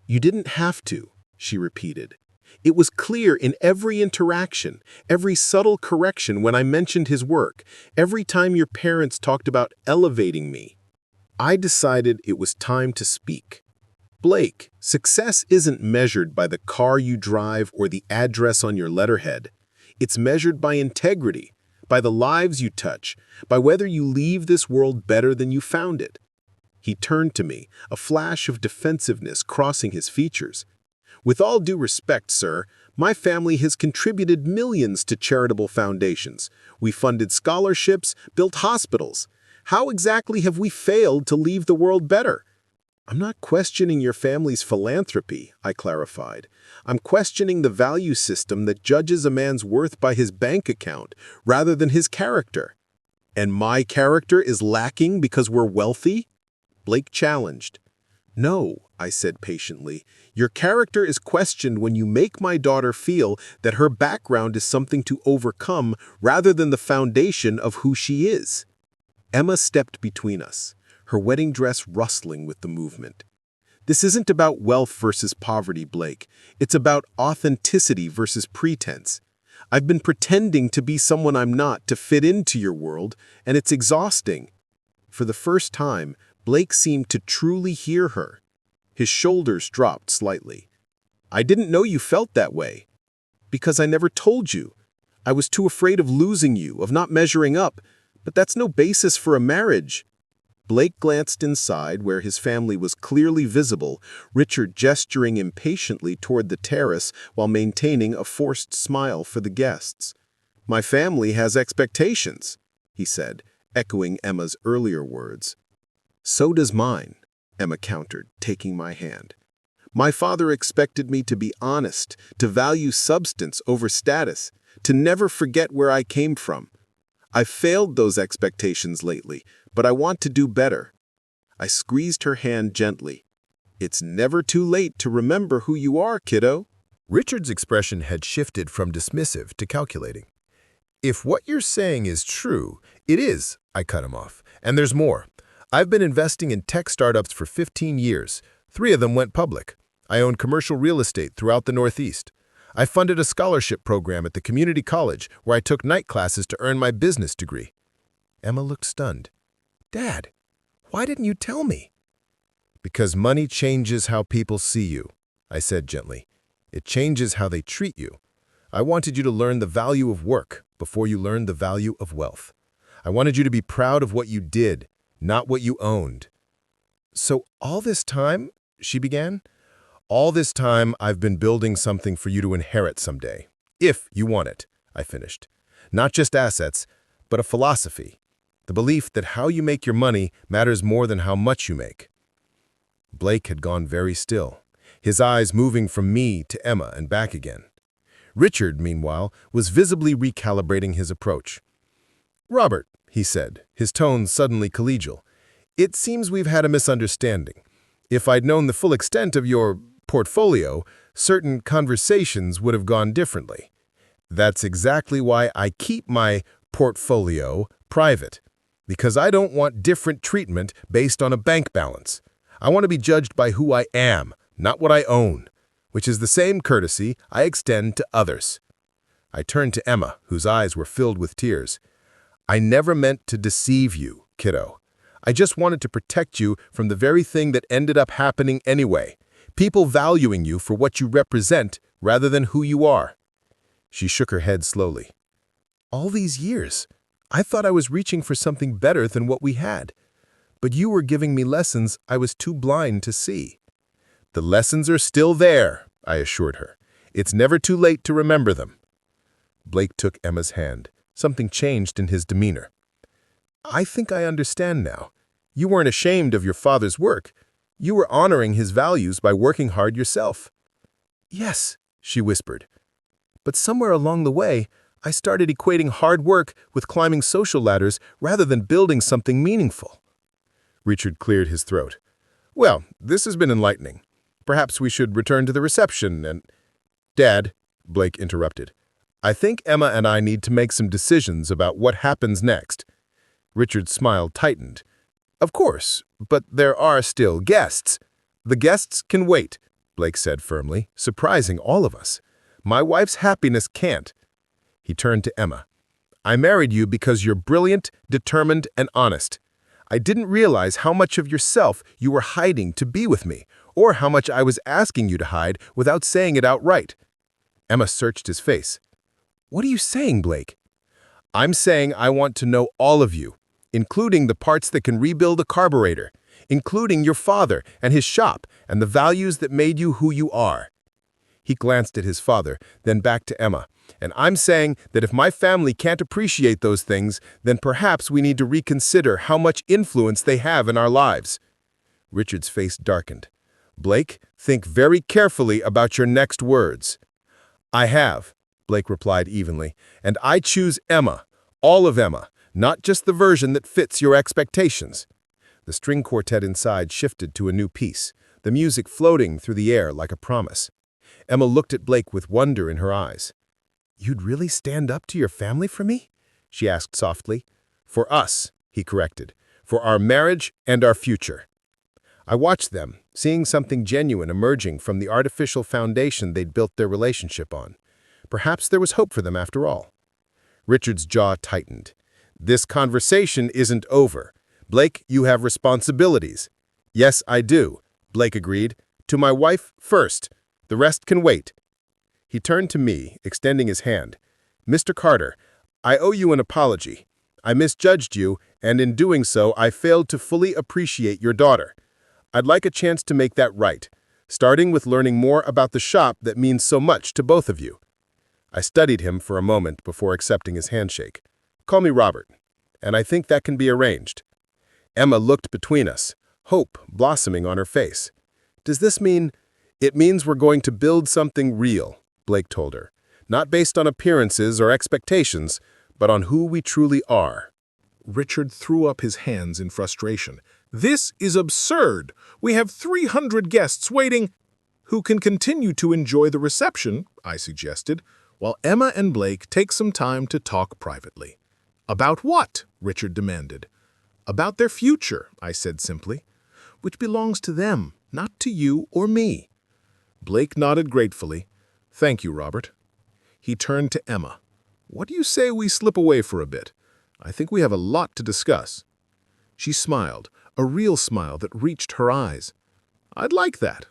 You didn't have to, she repeated. It was clear in every interaction, every subtle correction when I mentioned his work, every time your parents talked about elevating me. I decided it was time to speak. Blake, success isn't measured by the car you drive or the address on your letterhead. It's measured by integrity, by the lives you touch, by whether you leave this world better than you found it. He turned to me, a flash of defensiveness crossing his features. With all due respect, sir, my family has contributed millions to charitable foundations. We funded scholarships, built hospitals. How exactly have we failed to leave the world better? I'm not questioning your family's philanthropy, I clarified. I'm questioning the value system that judges a man's worth by his bank account rather than his character. And my character is lacking because we're wealthy? Blake challenged. No, I said patiently. Your character is questioned when you make my daughter feel that her background is something to overcome rather than the foundation of who she is. Emma stepped between us, her wedding dress rustling with the movement. This isn't about wealth versus poverty, Blake. It's about authenticity versus pretense. I've been pretending to be someone I'm not to fit into your world, and it's exhausting. For the first time, Blake seemed to truly hear her. His shoulders dropped slightly. "I didn't know you felt that way. Because I never told you. I was too afraid of losing you, of not measuring up. But that's no basis for a marriage." Blake glanced inside where his family was clearly visible, Richard gesturing impatiently toward the terrace while maintaining a forced smile for the guests. "My family has expectations," he said, echoing Emma's earlier words. "So does mine," Emma countered, taking my hand. "My father expected me to be honest, to value substance over status, to never forget where I came from. I've failed those expectations lately, but I want to do better." I squeezed her hand gently. "It's never too late to remember who you are, kiddo." Richard's expression had shifted from dismissive to calculating. "If what you're saying is true, it is," I cut him off. "And there's more. I've been investing in tech startups for 15 years. 3 of them went public. I own commercial real estate throughout the Northeast. I funded a scholarship program at the community college where I took night classes to earn my business degree." Emma looked stunned. "Dad, why didn't you tell me?" "Because money changes how people see you," I said gently. "It changes how they treat you. I wanted you to learn the value of work before you learned the value of wealth. I wanted you to be proud of what you did, not what you owned." "So all this time," she began, "all this time I've been building something for you to inherit someday. If you want it," I finished. "Not just assets, but a philosophy. The belief that how you make your money matters more than how much you make." Blake had gone very still, his eyes moving from me to Emma and back again. Richard, meanwhile, was visibly recalibrating his approach. "Robert," he said, his tone suddenly collegial, "it seems we've had a misunderstanding. If I'd known the full extent of your portfolio, certain conversations would have gone differently. That's exactly why I keep my portfolio private, because I don't want different treatment based on a bank balance. I want to be judged by who I am, not what I own, which is the same courtesy I extend to others." I turned to Emma, whose eyes were filled with tears. "I never meant to deceive you, kiddo. I just wanted to protect you from the very thing that ended up happening anyway. People valuing you for what you represent rather than who you are." She shook her head slowly. "All these years, I thought I was reaching for something better than what we had. But you were giving me lessons I was too blind to see." "The lessons are still there," I assured her. "It's never too late to remember them." Blake took Emma's hand. Something changed in his demeanor. "I think I understand now. You weren't ashamed of your father's work. You were honoring his values by working hard yourself." "Yes," she whispered. "But somewhere along the way, I started equating hard work with climbing social ladders rather than building something meaningful." Richard cleared his throat. "Well, this has been enlightening. Perhaps we should return to the reception and—" "Dad," Blake interrupted, "I think Emma and I need to make some decisions about what happens next." Richard's smile tightened. "Of course, but there are still guests." "The guests can wait," Blake said firmly, surprising all of us. "My wife's happiness can't." He turned to Emma. "I married you because you're brilliant, determined, and honest. I didn't realize how much of yourself you were hiding to be with me, or how much I was asking you to hide without saying it outright." Emma searched his face. "What are you saying, Blake?" "I'm saying I want to know all of you, including the parts that can rebuild a carburetor, including your father and his shop and the values that made you who you are." He glanced at his father, then back to Emma. "And I'm saying that if my family can't appreciate those things, then perhaps we need to reconsider how much influence they have in our lives." Richard's face darkened. "Blake, think very carefully about your next words." "I have," Blake replied evenly, "and I choose Emma, all of Emma, not just the version that fits your expectations." The string quartet inside shifted to a new piece, the music floating through the air like a promise. Emma looked at Blake with wonder in her eyes. "You'd really stand up to your family for me?" she asked softly. "For us," he corrected, "for our marriage and our future." I watched them, seeing something genuine emerging from the artificial foundation they'd built their relationship on. Perhaps there was hope for them after all. Richard's jaw tightened. "This conversation isn't over, Blake, you have responsibilities. Yes, I do, Blake agreed. To my wife first. The rest can wait. He turned to me, extending his hand. Mr. Carter, I owe you an apology. I misjudged you, and in doing so, I failed to fully appreciate your daughter. I'd like a chance to make that right, starting with learning more about the shop that means so much to both of you. I studied him for a moment before accepting his handshake. Call me Robert, and I think that can be arranged. Emma looked between us, hope blossoming on her face. Does this mean? It means we're going to build something real, Blake told her. Not based on appearances or expectations, but on who we truly are. Richard threw up his hands in frustration. This is absurd. We have 300 guests waiting. Who can continue to enjoy the reception, I suggested, while Emma and Blake take some time to talk privately. About what? Richard demanded. About their future, I said simply, which belongs to them, not to you or me. Blake nodded gratefully. Thank you, Robert. He turned to Emma. What do you say we slip away for a bit? I think we have a lot to discuss. She smiled, a real smile that reached her eyes. I'd like that.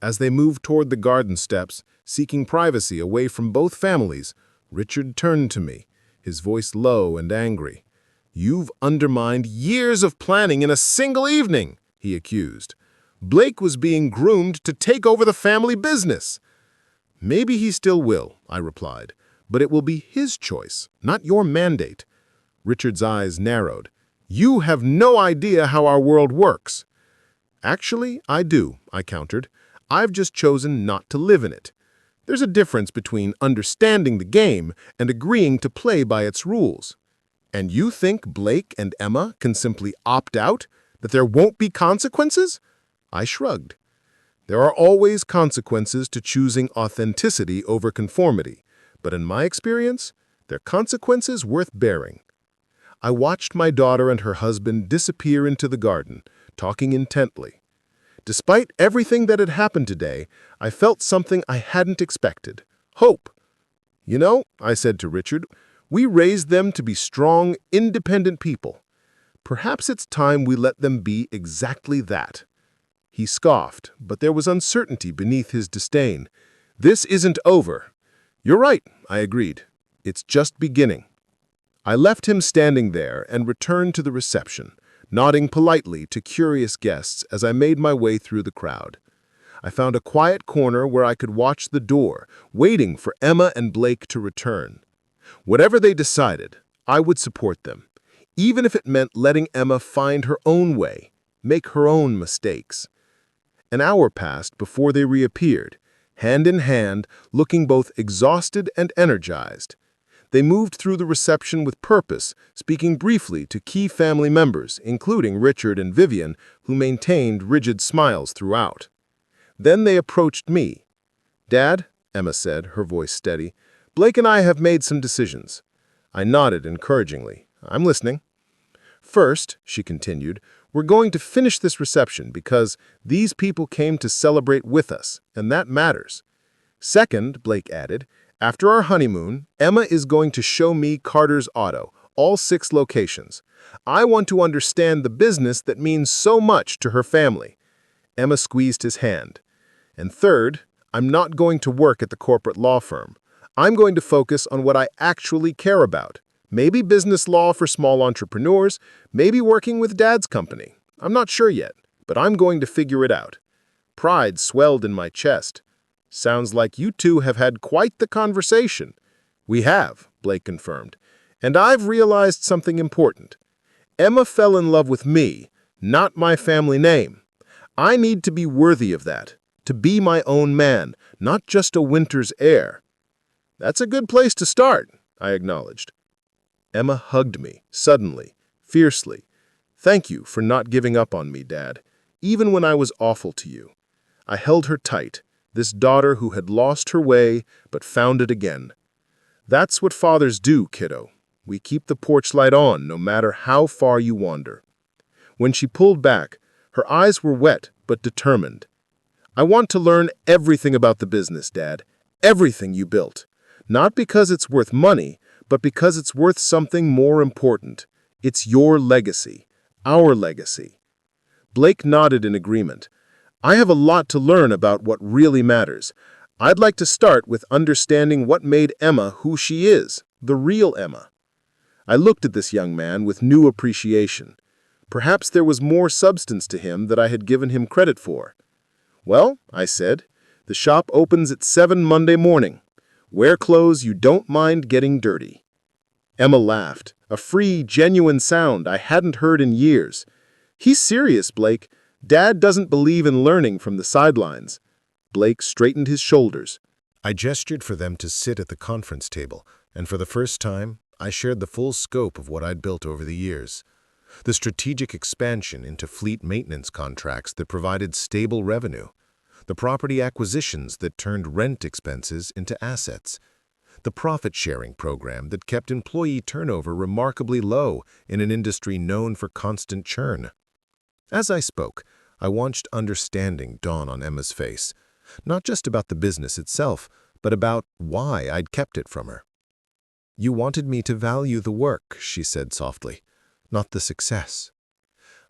As they moved toward the garden steps, seeking privacy away from both families, Richard turned to me, his voice low and angry. You've undermined years of planning in a single evening, he accused. Blake was being groomed to take over the family business. Maybe he still will, I replied, but it will be his choice, not your mandate. Richard's eyes narrowed. You have no idea how our world works. Actually, I do, I countered. I've just chosen not to live in it. There's a difference between understanding the game and agreeing to play by its rules. And you think Blake and Emma can simply opt out, that there won't be consequences? I shrugged. There are always consequences to choosing authenticity over conformity, but in my experience, they're consequences worth bearing. I watched my daughter and her husband disappear into the garden, talking intently. Despite everything that had happened today, I felt something I hadn't expected. Hope. You know, I said to Richard, we raised them to be strong, independent people. Perhaps it's time we let them be exactly that. He scoffed, but there was uncertainty beneath his disdain. This isn't over. You're right, I agreed. It's just beginning. I left him standing there and returned to the reception, nodding politely to curious guests as I made my way through the crowd. I found a quiet corner where I could watch the door, waiting for Emma and Blake to return. Whatever they decided, I would support them, even if it meant letting Emma find her own way, make her own mistakes. An hour passed before they reappeared, hand in hand, looking both exhausted and energized. They moved through the reception with purpose, speaking briefly to key family members, including Richard and Vivian, who maintained rigid smiles throughout. Then they approached me. Dad, Emma said, her voice steady, Blake and I have made some decisions. I nodded encouragingly. I'm listening. First, she continued, we're going to finish this reception because these people came to celebrate with us, and that matters. Second, Blake added, after our honeymoon, Emma is going to show me Carter's Auto, all 6 locations. I want to understand the business that means so much to her family. Emma squeezed his hand. And third, I'm not going to work at the corporate law firm. I'm going to focus on what I actually care about. Maybe business law for small entrepreneurs, maybe working with Dad's company. I'm not sure yet, but I'm going to figure it out. Pride swelled in my chest. Sounds like you two have had quite the conversation. We have, Blake confirmed. And I've realized something important. Emma fell in love with me, not my family name. I need to be worthy of that, to be my own man, not just a winter's heir. That's a good place to start, I acknowledged. Emma hugged me, suddenly, fiercely. Thank you for not giving up on me, Dad, even when I was awful to you. I held her tight, this daughter who had lost her way but found it again. That's what fathers do, kiddo. We keep the porch light on no matter how far you wander. When she pulled back, her eyes were wet but determined. I want to learn everything about the business, Dad, everything you built. Not because it's worth money, but because it's worth something more important. It's your legacy. our legacy. Blake nodded in agreement. I have a lot to learn about what really matters. I'd like to start with understanding what made Emma who she is, the real Emma. I looked at this young man with new appreciation. Perhaps there was more substance to him than I had given him credit for. Well, I said, the shop opens at 7 Monday morning. Wear clothes you don't mind getting dirty. Emma laughed, a free, genuine sound I hadn't heard in years. He's serious, Blake. Dad doesn't believe in learning from the sidelines. Blake straightened his shoulders. I gestured for them to sit at the conference table, and for the first time, I shared the full scope of what I'd built over the years. The strategic expansion into fleet maintenance contracts that provided stable revenue. The property acquisitions that turned rent expenses into assets. The profit-sharing program that kept employee turnover remarkably low in an industry known for constant churn. As I spoke, I watched understanding dawn on Emma's face, not just about the business itself, but about why I'd kept it from her. "You wanted me to value the work," she said softly, "not the success."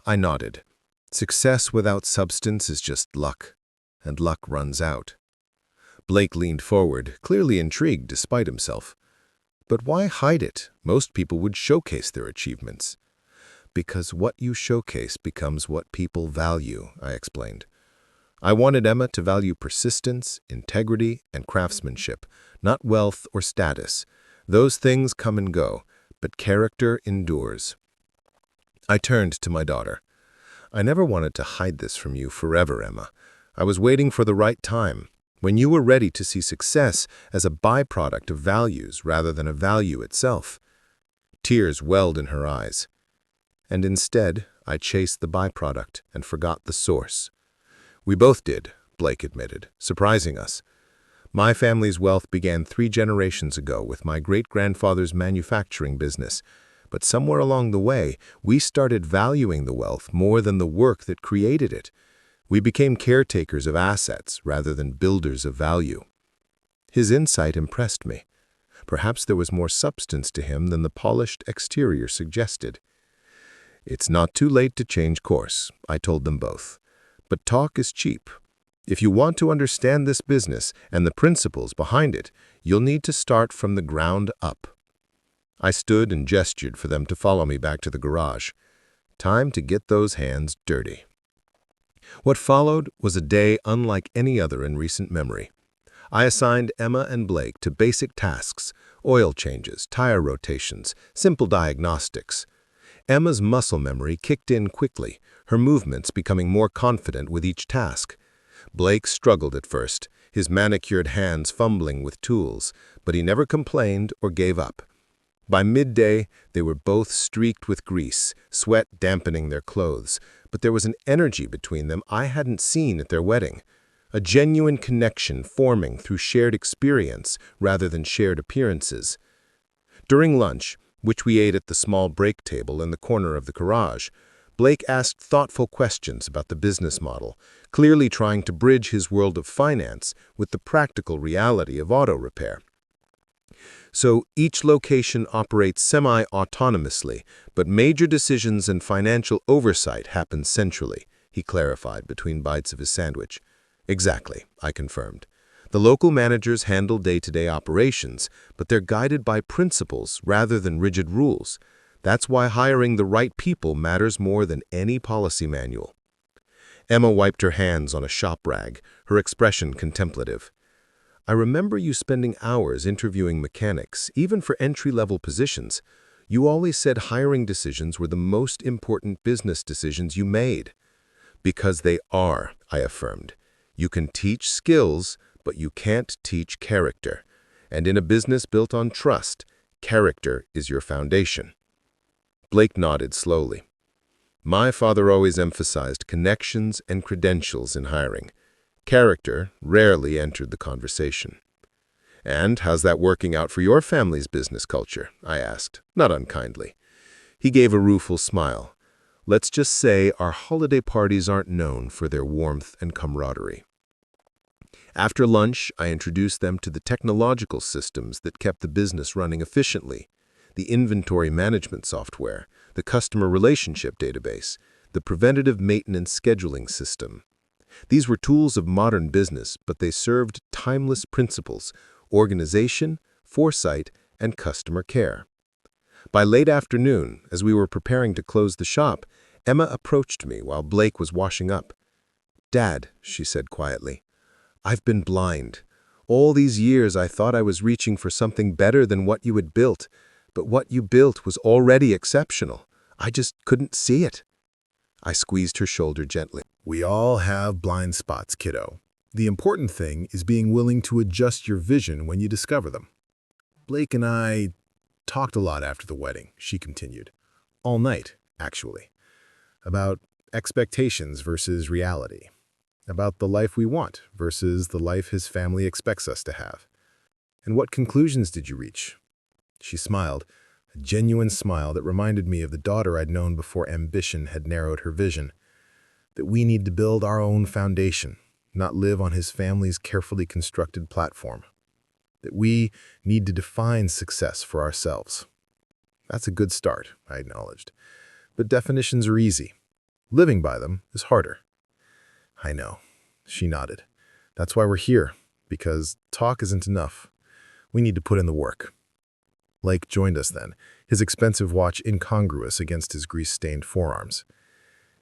I nodded. Success without substance is just luck, and luck runs out. Blake leaned forward, clearly intrigued despite himself. But why hide it? Most people would showcase their achievements. Because what you showcase becomes what people value, I explained. I wanted Emma to value persistence, integrity, and craftsmanship, not wealth or status. Those things come and go, but character endures. I turned to my daughter. I never wanted to hide this from you forever, Emma. I was waiting for the right time, when you were ready to see success as a byproduct of values rather than a value itself. Tears welled in her eyes. And instead, I chased the byproduct and forgot the source. We both did, Blake admitted, surprising us. My family's wealth began 3 generations ago with my great-grandfather's manufacturing business, but somewhere along the way, we started valuing the wealth more than the work that created it. We became caretakers of assets rather than builders of value. His insight impressed me. Perhaps there was more substance to him than the polished exterior suggested. It's not too late to change course, I told them both. But talk is cheap. If you want to understand this business and the principles behind it, you'll need to start from the ground up. I stood and gestured for them to follow me back to the garage. Time to get those hands dirty. What followed was a day unlike any other in recent memory. I assigned Emma and Blake to basic tasks, oil changes, tire rotations, simple diagnostics. Emma's muscle memory kicked in quickly, her movements becoming more confident with each task. Blake struggled at first, his manicured hands fumbling with tools, but he never complained or gave up. By midday, they were both streaked with grease, sweat dampening their clothes, but there was an energy between them I hadn't seen at their wedding, a genuine connection forming through shared experience rather than shared appearances. During lunch, which we ate at the small break table in the corner of the garage, Blake asked thoughtful questions about the business model, clearly trying to bridge his world of finance with the practical reality of auto repair. So each location operates semi-autonomously, but major decisions and financial oversight happen centrally, he clarified between bites of his sandwich. Exactly, I confirmed. The local managers handle day-to-day operations, but they're guided by principles rather than rigid rules. That's why hiring the right people matters more than any policy manual. Emma wiped her hands on a shop rag, her expression contemplative. I remember you spending hours interviewing mechanics, even for entry-level positions. You always said hiring decisions were the most important business decisions you made. Because they are, I affirmed. You can teach skills, but you can't teach character. And in a business built on trust, character is your foundation. Blake nodded slowly. My father always emphasized connections and credentials in hiring. Character rarely entered the conversation. And how's that working out for your family's business culture? I asked, not unkindly. He gave a rueful smile. Let's just say our holiday parties aren't known for their warmth and camaraderie. After lunch, I introduced them to the technological systems that kept the business running efficiently, the inventory management software, the customer relationship database, the preventative maintenance scheduling system. These were tools of modern business, but they served timeless principles: organization, foresight, and customer care. By late afternoon, as we were preparing to close the shop, Emma approached me while Blake was washing up. "Dad," she said quietly, "I've been blind. All these years I thought I was reaching for something better than what you had built, but what you built was already exceptional. I just couldn't see it." I squeezed her shoulder gently. We all have blind spots, kiddo. The important thing is being willing to adjust your vision when you discover them. Blake and I talked a lot after the wedding, she continued. All night, actually. About expectations versus reality. About the life we want versus the life his family expects us to have. And what conclusions did you reach? She smiled, a genuine smile that reminded me of the daughter I'd known before ambition had narrowed her vision. That we need to build our own foundation, not live on his family's carefully constructed platform. That we need to define success for ourselves. That's a good start, I acknowledged. But definitions are easy. Living by them is harder. I know, she nodded. That's why we're here, because talk isn't enough. We need to put in the work. Blake joined us then, his expensive watch incongruous against his grease-stained forearms.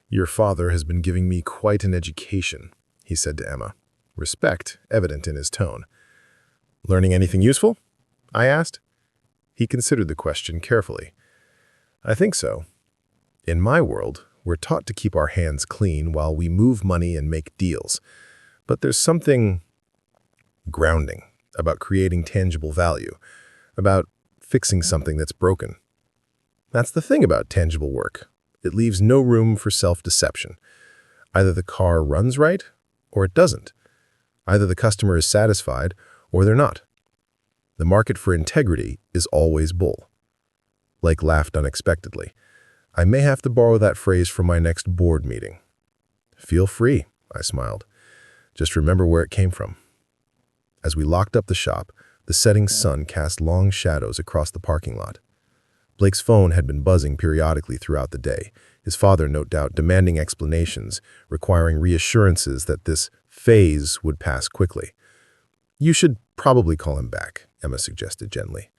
Your father has been giving me quite an education, he said to Emma, respect evident in his tone. Learning anything useful? I asked. He considered the question carefully. I think so. In my world, we're taught to keep our hands clean while we move money and make deals. But there's something grounding about creating tangible value, about fixing something that's broken. That's the thing about tangible work. It leaves no room for self-deception. Either the car runs right, or it doesn't. Either the customer is satisfied, or they're not. The market for integrity is always bull. Blake laughed unexpectedly. I may have to borrow that phrase for my next board meeting. Feel free, I smiled. Just remember where it came from. As we locked up the shop, the setting sun cast long shadows across the parking lot. Blake's phone had been buzzing periodically throughout the day, his father no doubt demanding explanations, requiring reassurances that this phase would pass quickly. You should probably call him back, Emma suggested gently.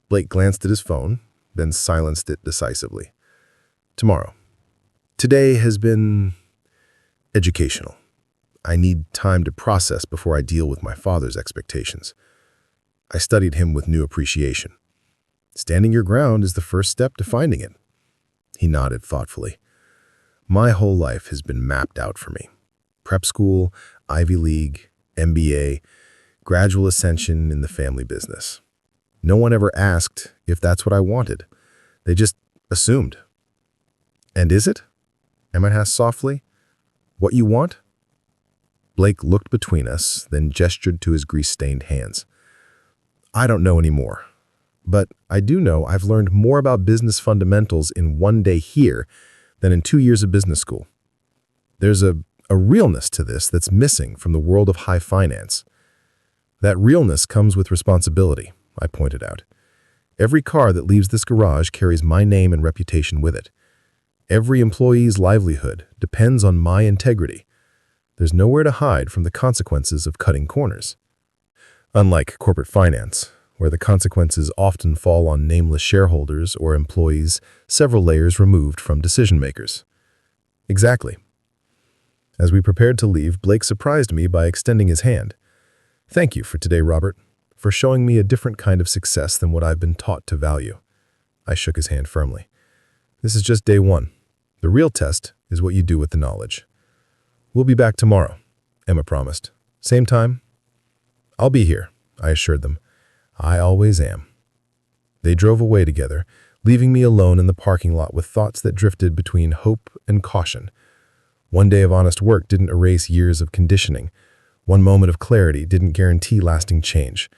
Blake glanced at his phone, then silenced it decisively. Tomorrow. Today has been educational. I need time to process before I deal with my father's expectations. I studied him with new appreciation. Standing your ground is the first step to finding it. He nodded thoughtfully. My whole life has been mapped out for me. Prep school, Ivy League, MBA, gradual ascension in the family business. No one ever asked if that's what I wanted. They just assumed. And is it? Emma asked softly. What you want? Blake looked between us, then gestured to his grease-stained hands. I don't know anymore. But I do know I've learned more about business fundamentals in one day here than in 2 years of business school. There's a realness to this that's missing from the world of high finance. That realness comes with responsibility, I pointed out. Every car that leaves this garage carries my name and reputation with it. Every employee's livelihood depends on my integrity. There's nowhere to hide from the consequences of cutting corners. Unlike corporate finance, where the consequences often fall on nameless shareholders or employees several layers removed from decision-makers. Exactly. As we prepared to leave, Blake surprised me by extending his hand. Thank you for today, Robert, for showing me a different kind of success than what I've been taught to value. I shook his hand firmly. This is just day one. The real test is what you do with the knowledge. We'll be back tomorrow, Emma promised. Same time? I'll be here, I assured them. I always am. They drove away together, leaving me alone in the parking lot with thoughts that drifted between hope and caution. One day of honest work didn't erase years of conditioning. One moment of clarity didn't guarantee lasting change.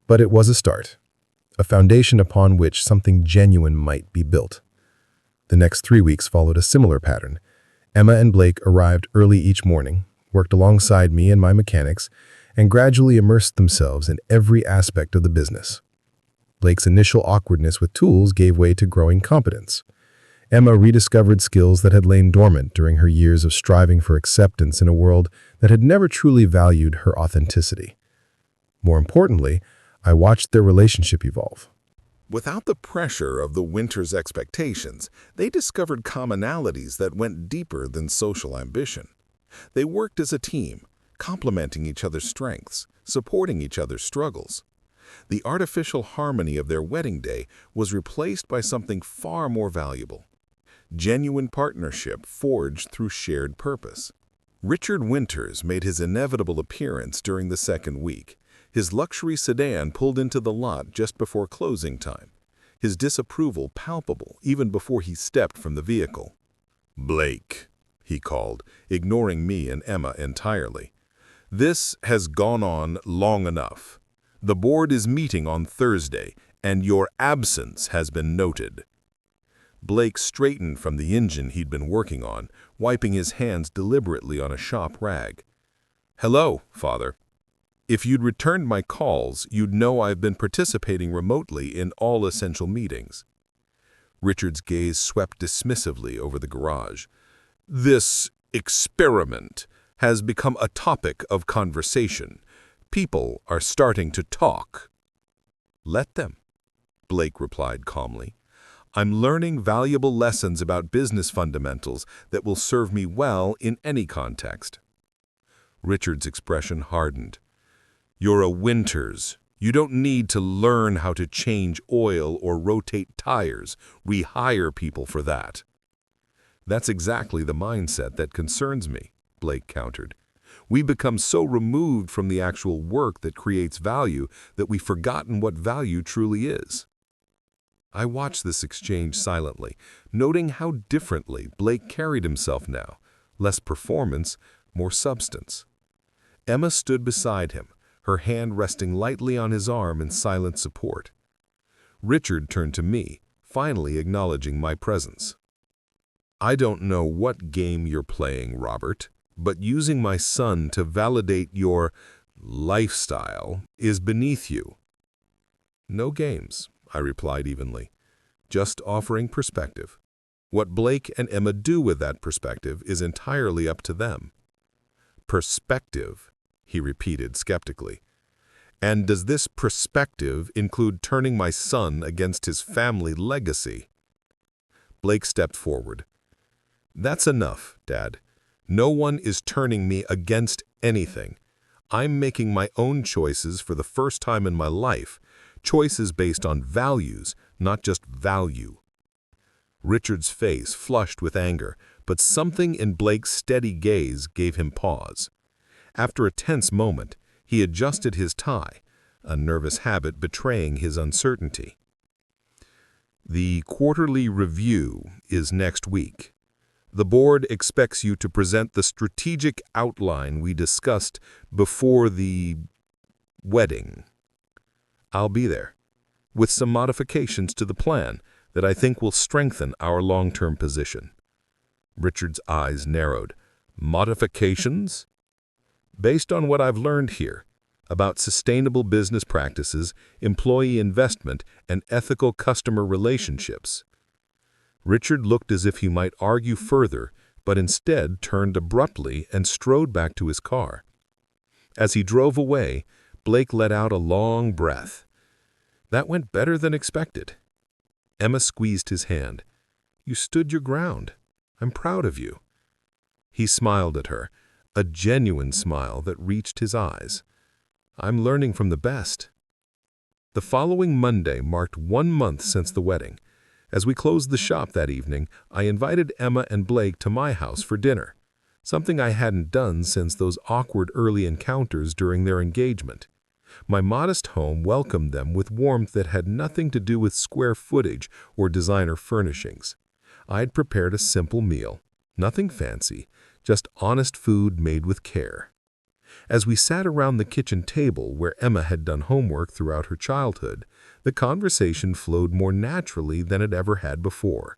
But it was a start, a foundation upon which something genuine might be built. The next 3 weeks followed a similar pattern. Emma and Blake arrived early each morning, worked alongside me and my mechanics, and gradually immersed themselves in every aspect of the business. Blake's initial awkwardness with tools gave way to growing competence. Emma rediscovered skills that had lain dormant during her years of striving for acceptance in a world that had never truly valued her authenticity. More importantly, I watched their relationship evolve. Without the pressure of the winter's expectations, they discovered commonalities that went deeper than social ambition. They worked as a team, complementing each other's strengths, supporting each other's struggles. The artificial harmony of their wedding day was replaced by something far more valuable: genuine partnership forged through shared purpose. Richard Winters made his inevitable appearance during the second week. His luxury sedan pulled into the lot just before closing time, his disapproval palpable even before he stepped from the vehicle. "Blake," he called, ignoring me and Emma entirely. "This has gone on long enough. The board is meeting on Thursday, and your absence has been noted." Blake straightened from the engine he'd been working on, wiping his hands deliberately on a shop rag. "Hello, Father. If you'd returned my calls, you'd know I've been participating remotely in all essential meetings." Richard's gaze swept dismissively over the garage. "This experiment has become a topic of conversation. People are starting to talk." "Let them," Blake replied calmly. "I'm learning valuable lessons about business fundamentals that will serve me well in any context." Richard's expression hardened. "You're a Winters. You don't need to learn how to change oil or rotate tires. We hire people for that." "That's exactly the mindset that concerns me," Blake countered. "We become so removed from the actual work that creates value that we've forgotten what value truly is." I watched this exchange silently, noting how differently Blake carried himself now: less performance, more substance. Emma stood beside him, her hand resting lightly on his arm in silent support. Richard turned to me, finally acknowledging my presence. "I don't know what game you're playing, Robert, but using my son to validate your lifestyle is beneath you." "No games," I replied evenly, "just offering perspective. What Blake and Emma do with that perspective is entirely up to them." "Perspective," he repeated skeptically. "And does this perspective include turning my son against his family legacy?" Blake stepped forward. "That's enough, Dad. No one is turning me against anything. I'm making my own choices for the first time in my life, choices based on values, not just value." Richard's face flushed with anger, but something in Blake's steady gaze gave him pause. After a tense moment, he adjusted his tie, a nervous habit betraying his uncertainty. "The quarterly review is next week. The board expects you to present the strategic outline we discussed before the wedding. I'll be there, with some modifications to the plan that I think will strengthen our long-term position." Richard's eyes narrowed. "Modifications?" "Based on what I've learned here about sustainable business practices, employee investment, and ethical customer relationships." Richard looked as if he might argue further, but instead turned abruptly and strode back to his car. As he drove away, Blake let out a long breath. "That went better than expected." Emma squeezed his hand. "You stood your ground. I'm proud of you." He smiled at her, a genuine smile that reached his eyes. "I'm learning from the best." The following Monday marked 1 month since the wedding. As we closed the shop that evening, I invited Emma and Blake to my house for dinner, something I hadn't done since those awkward early encounters during their engagement. My modest home welcomed them with warmth that had nothing to do with square footage or designer furnishings. I'd prepared a simple meal, nothing fancy, just honest food made with care. As we sat around the kitchen table where Emma had done homework throughout her childhood, the conversation flowed more naturally than it ever had before.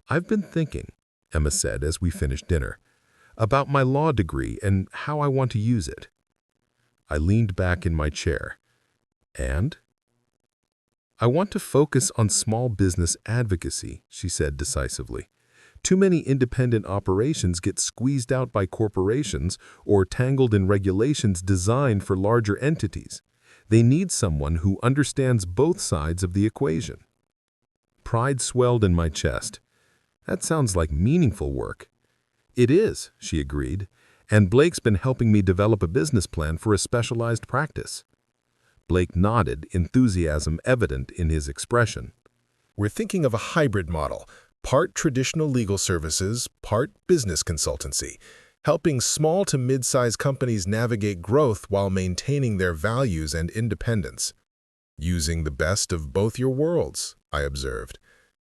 "I've been thinking," Emma said as we finished dinner, "about my law degree and how I want to use it." I leaned back in my chair. "And?" I want to focus on small business advocacy, she said decisively. Too many independent operations get squeezed out by corporations or tangled in regulations designed for larger entities. They need someone who understands both sides of the equation. Pride swelled in my chest. That sounds like meaningful work. It is, she agreed, and Blake's been helping me develop a business plan for a specialized practice. Blake nodded, enthusiasm evident in his expression. We're thinking of a hybrid model, part traditional legal services, part business consultancy, helping small to mid-sized companies navigate growth while maintaining their values and independence. Using the best of both your worlds, I observed.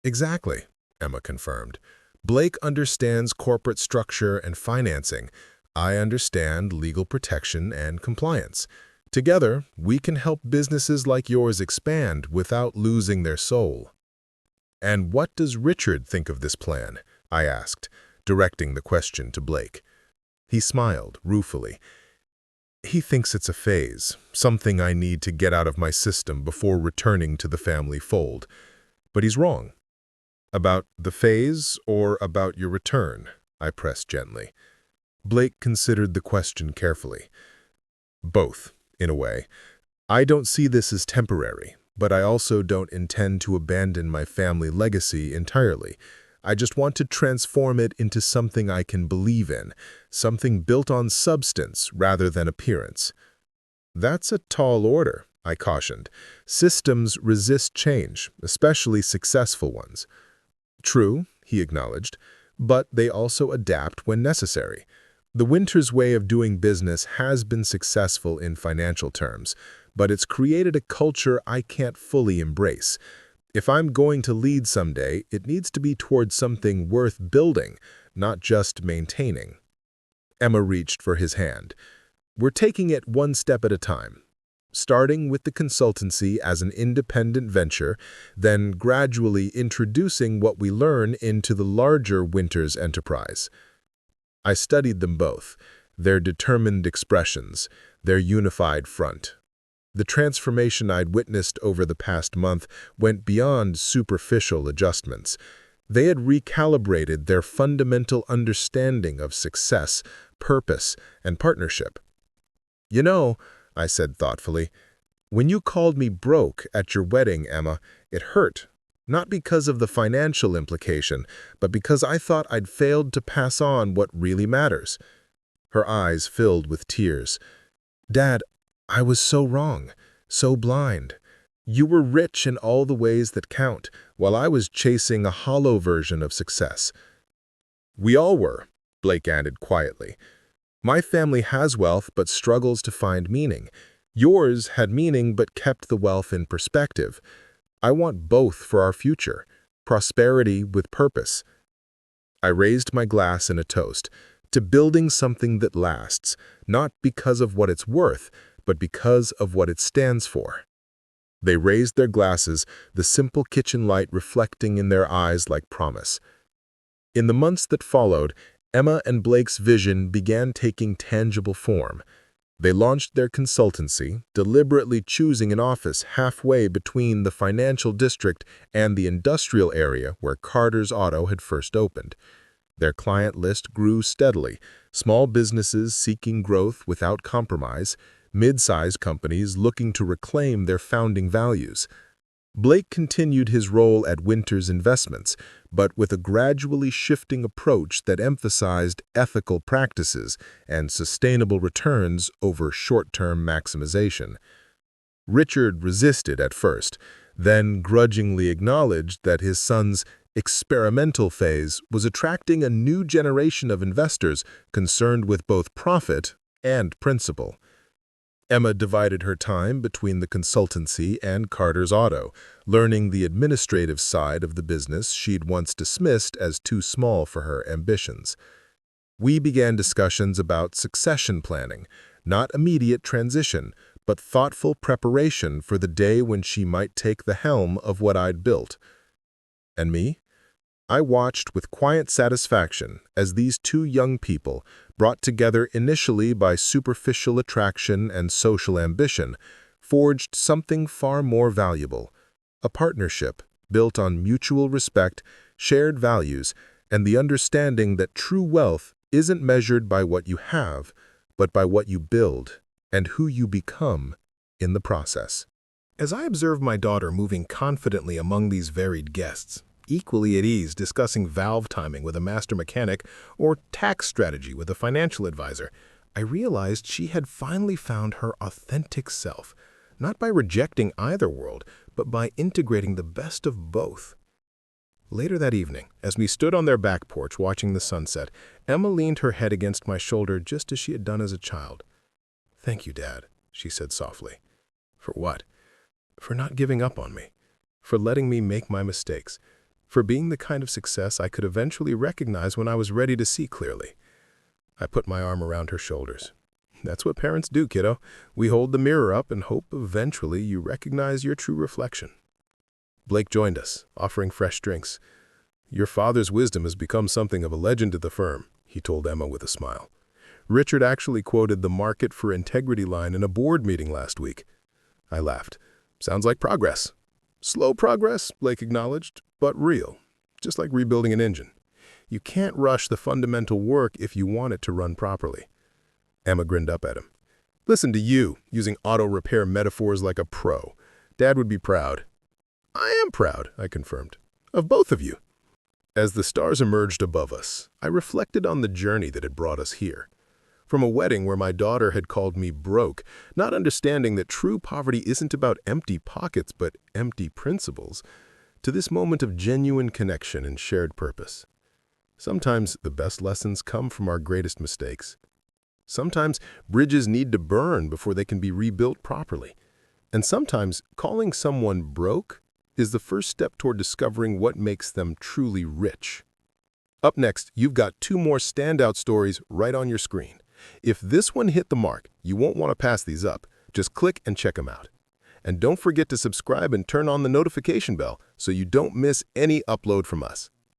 Exactly, Emma confirmed. Blake understands corporate structure and financing. I understand legal protection and compliance. Together, we can help businesses like yours expand without losing their soul. And what does Richard think of this plan? I asked, directing the question to Blake. He smiled ruefully. He thinks it's a phase, something I need to get out of my system before returning to the family fold. But he's wrong. About the phase or about your return? I pressed gently. Blake considered the question carefully. Both, in a way. I don't see this as temporary, but I also don't intend to abandon my family legacy entirely. I just want to transform it into something I can believe in, something built on substance rather than appearance. That's a tall order, I cautioned. Systems resist change, especially successful ones. True, he acknowledged, but they also adapt when necessary. The Winters way of doing business has been successful in financial terms, but it's created a culture I can't fully embrace. If I'm going to lead someday, it needs to be towards something worth building, not just maintaining. Emma reached for his hand. We're taking it one step at a time, starting with the consultancy as an independent venture, then gradually introducing what we learn into the larger Winters enterprise. I studied them both, their determined expressions, their unified front. The transformation I'd witnessed over the past month went beyond superficial adjustments. They had recalibrated their fundamental understanding of success, purpose, and partnership. You know, I said thoughtfully, when you called me broke at your wedding, Emma, it hurt. Not because of the financial implication, but because I thought I'd failed to pass on what really matters. Her eyes filled with tears. Dad, I was so wrong, so blind. You were rich in all the ways that count, while I was chasing a hollow version of success. We all were, Blake added quietly. My family has wealth but struggles to find meaning. Yours had meaning but kept the wealth in perspective. I want both for our future, prosperity with purpose. I raised my glass in a toast to building something that lasts, not because of what it's worth, but because of what it stands for. They raised their glasses, the simple kitchen light reflecting in their eyes like promise. In the months that followed, Emma and Blake's vision began taking tangible form. They launched their consultancy, deliberately choosing an office halfway between the financial district and the industrial area where Carter's Auto had first opened. Their client list grew steadily, small businesses seeking growth without compromise, mid-sized companies looking to reclaim their founding values. Blake continued his role at Winters Investments, but with a gradually shifting approach that emphasized ethical practices and sustainable returns over short-term maximization. Richard resisted at first, then grudgingly acknowledged that his son's experimental phase was attracting a new generation of investors concerned with both profit and principle. Emma divided her time between the consultancy and Carter's Auto, learning the administrative side of the business she'd once dismissed as too small for her ambitions. We began discussions about succession planning, not immediate transition, but thoughtful preparation for the day when she might take the helm of what I'd built. And me? I watched with quiet satisfaction as these two young people, brought together initially by superficial attraction and social ambition, forged something far more valuable, A partnership built on mutual respect, shared values, and the understanding that true wealth isn't measured by what you have, but by what you build and who you become in the process. As I observed my daughter moving confidently among these varied guests, equally at ease discussing valve timing with a master mechanic or tax strategy with a financial advisor, I realized she had finally found her authentic self, not by rejecting either world, but by integrating the best of both. Later that evening, as we stood on their back porch watching the sunset, Emma leaned her head against my shoulder just as she had done as a child. "Thank you, Dad," she said softly. "For what?" "For not giving up on me, for letting me make my mistakes, for being the kind of success I could eventually recognize when I was ready to see clearly." I put my arm around her shoulders. "That's what parents do, kiddo. We hold the mirror up and hope eventually you recognize your true reflection." Blake joined us, offering fresh drinks. "Your father's wisdom has become something of a legend at the firm," he told Emma with a smile. "Richard actually quoted the market for integrity line in a board meeting last week." I laughed. "Sounds like progress." "Slow progress," Blake acknowledged, "but real, just like rebuilding an engine. You can't rush the fundamental work if you want it to run properly." Emma grinned up at him. "Listen to you, using auto repair metaphors like a pro. Dad would be proud." "I am proud," I confirmed, "of both of you." As the stars emerged above us, I reflected on the journey that had brought us here. From a wedding where my daughter had called me broke, not understanding that true poverty isn't about empty pockets but empty principles, to this moment of genuine connection and shared purpose. Sometimes the best lessons come from our greatest mistakes. Sometimes bridges need to burn before they can be rebuilt properly. And sometimes calling someone broke is the first step toward discovering what makes them truly rich. Up next, you've got two more standout stories right on your screen. If this one hit the mark, you won't want to pass these up. Just click and check them out. And don't forget to subscribe and turn on the notification bell so you don't miss any upload from us.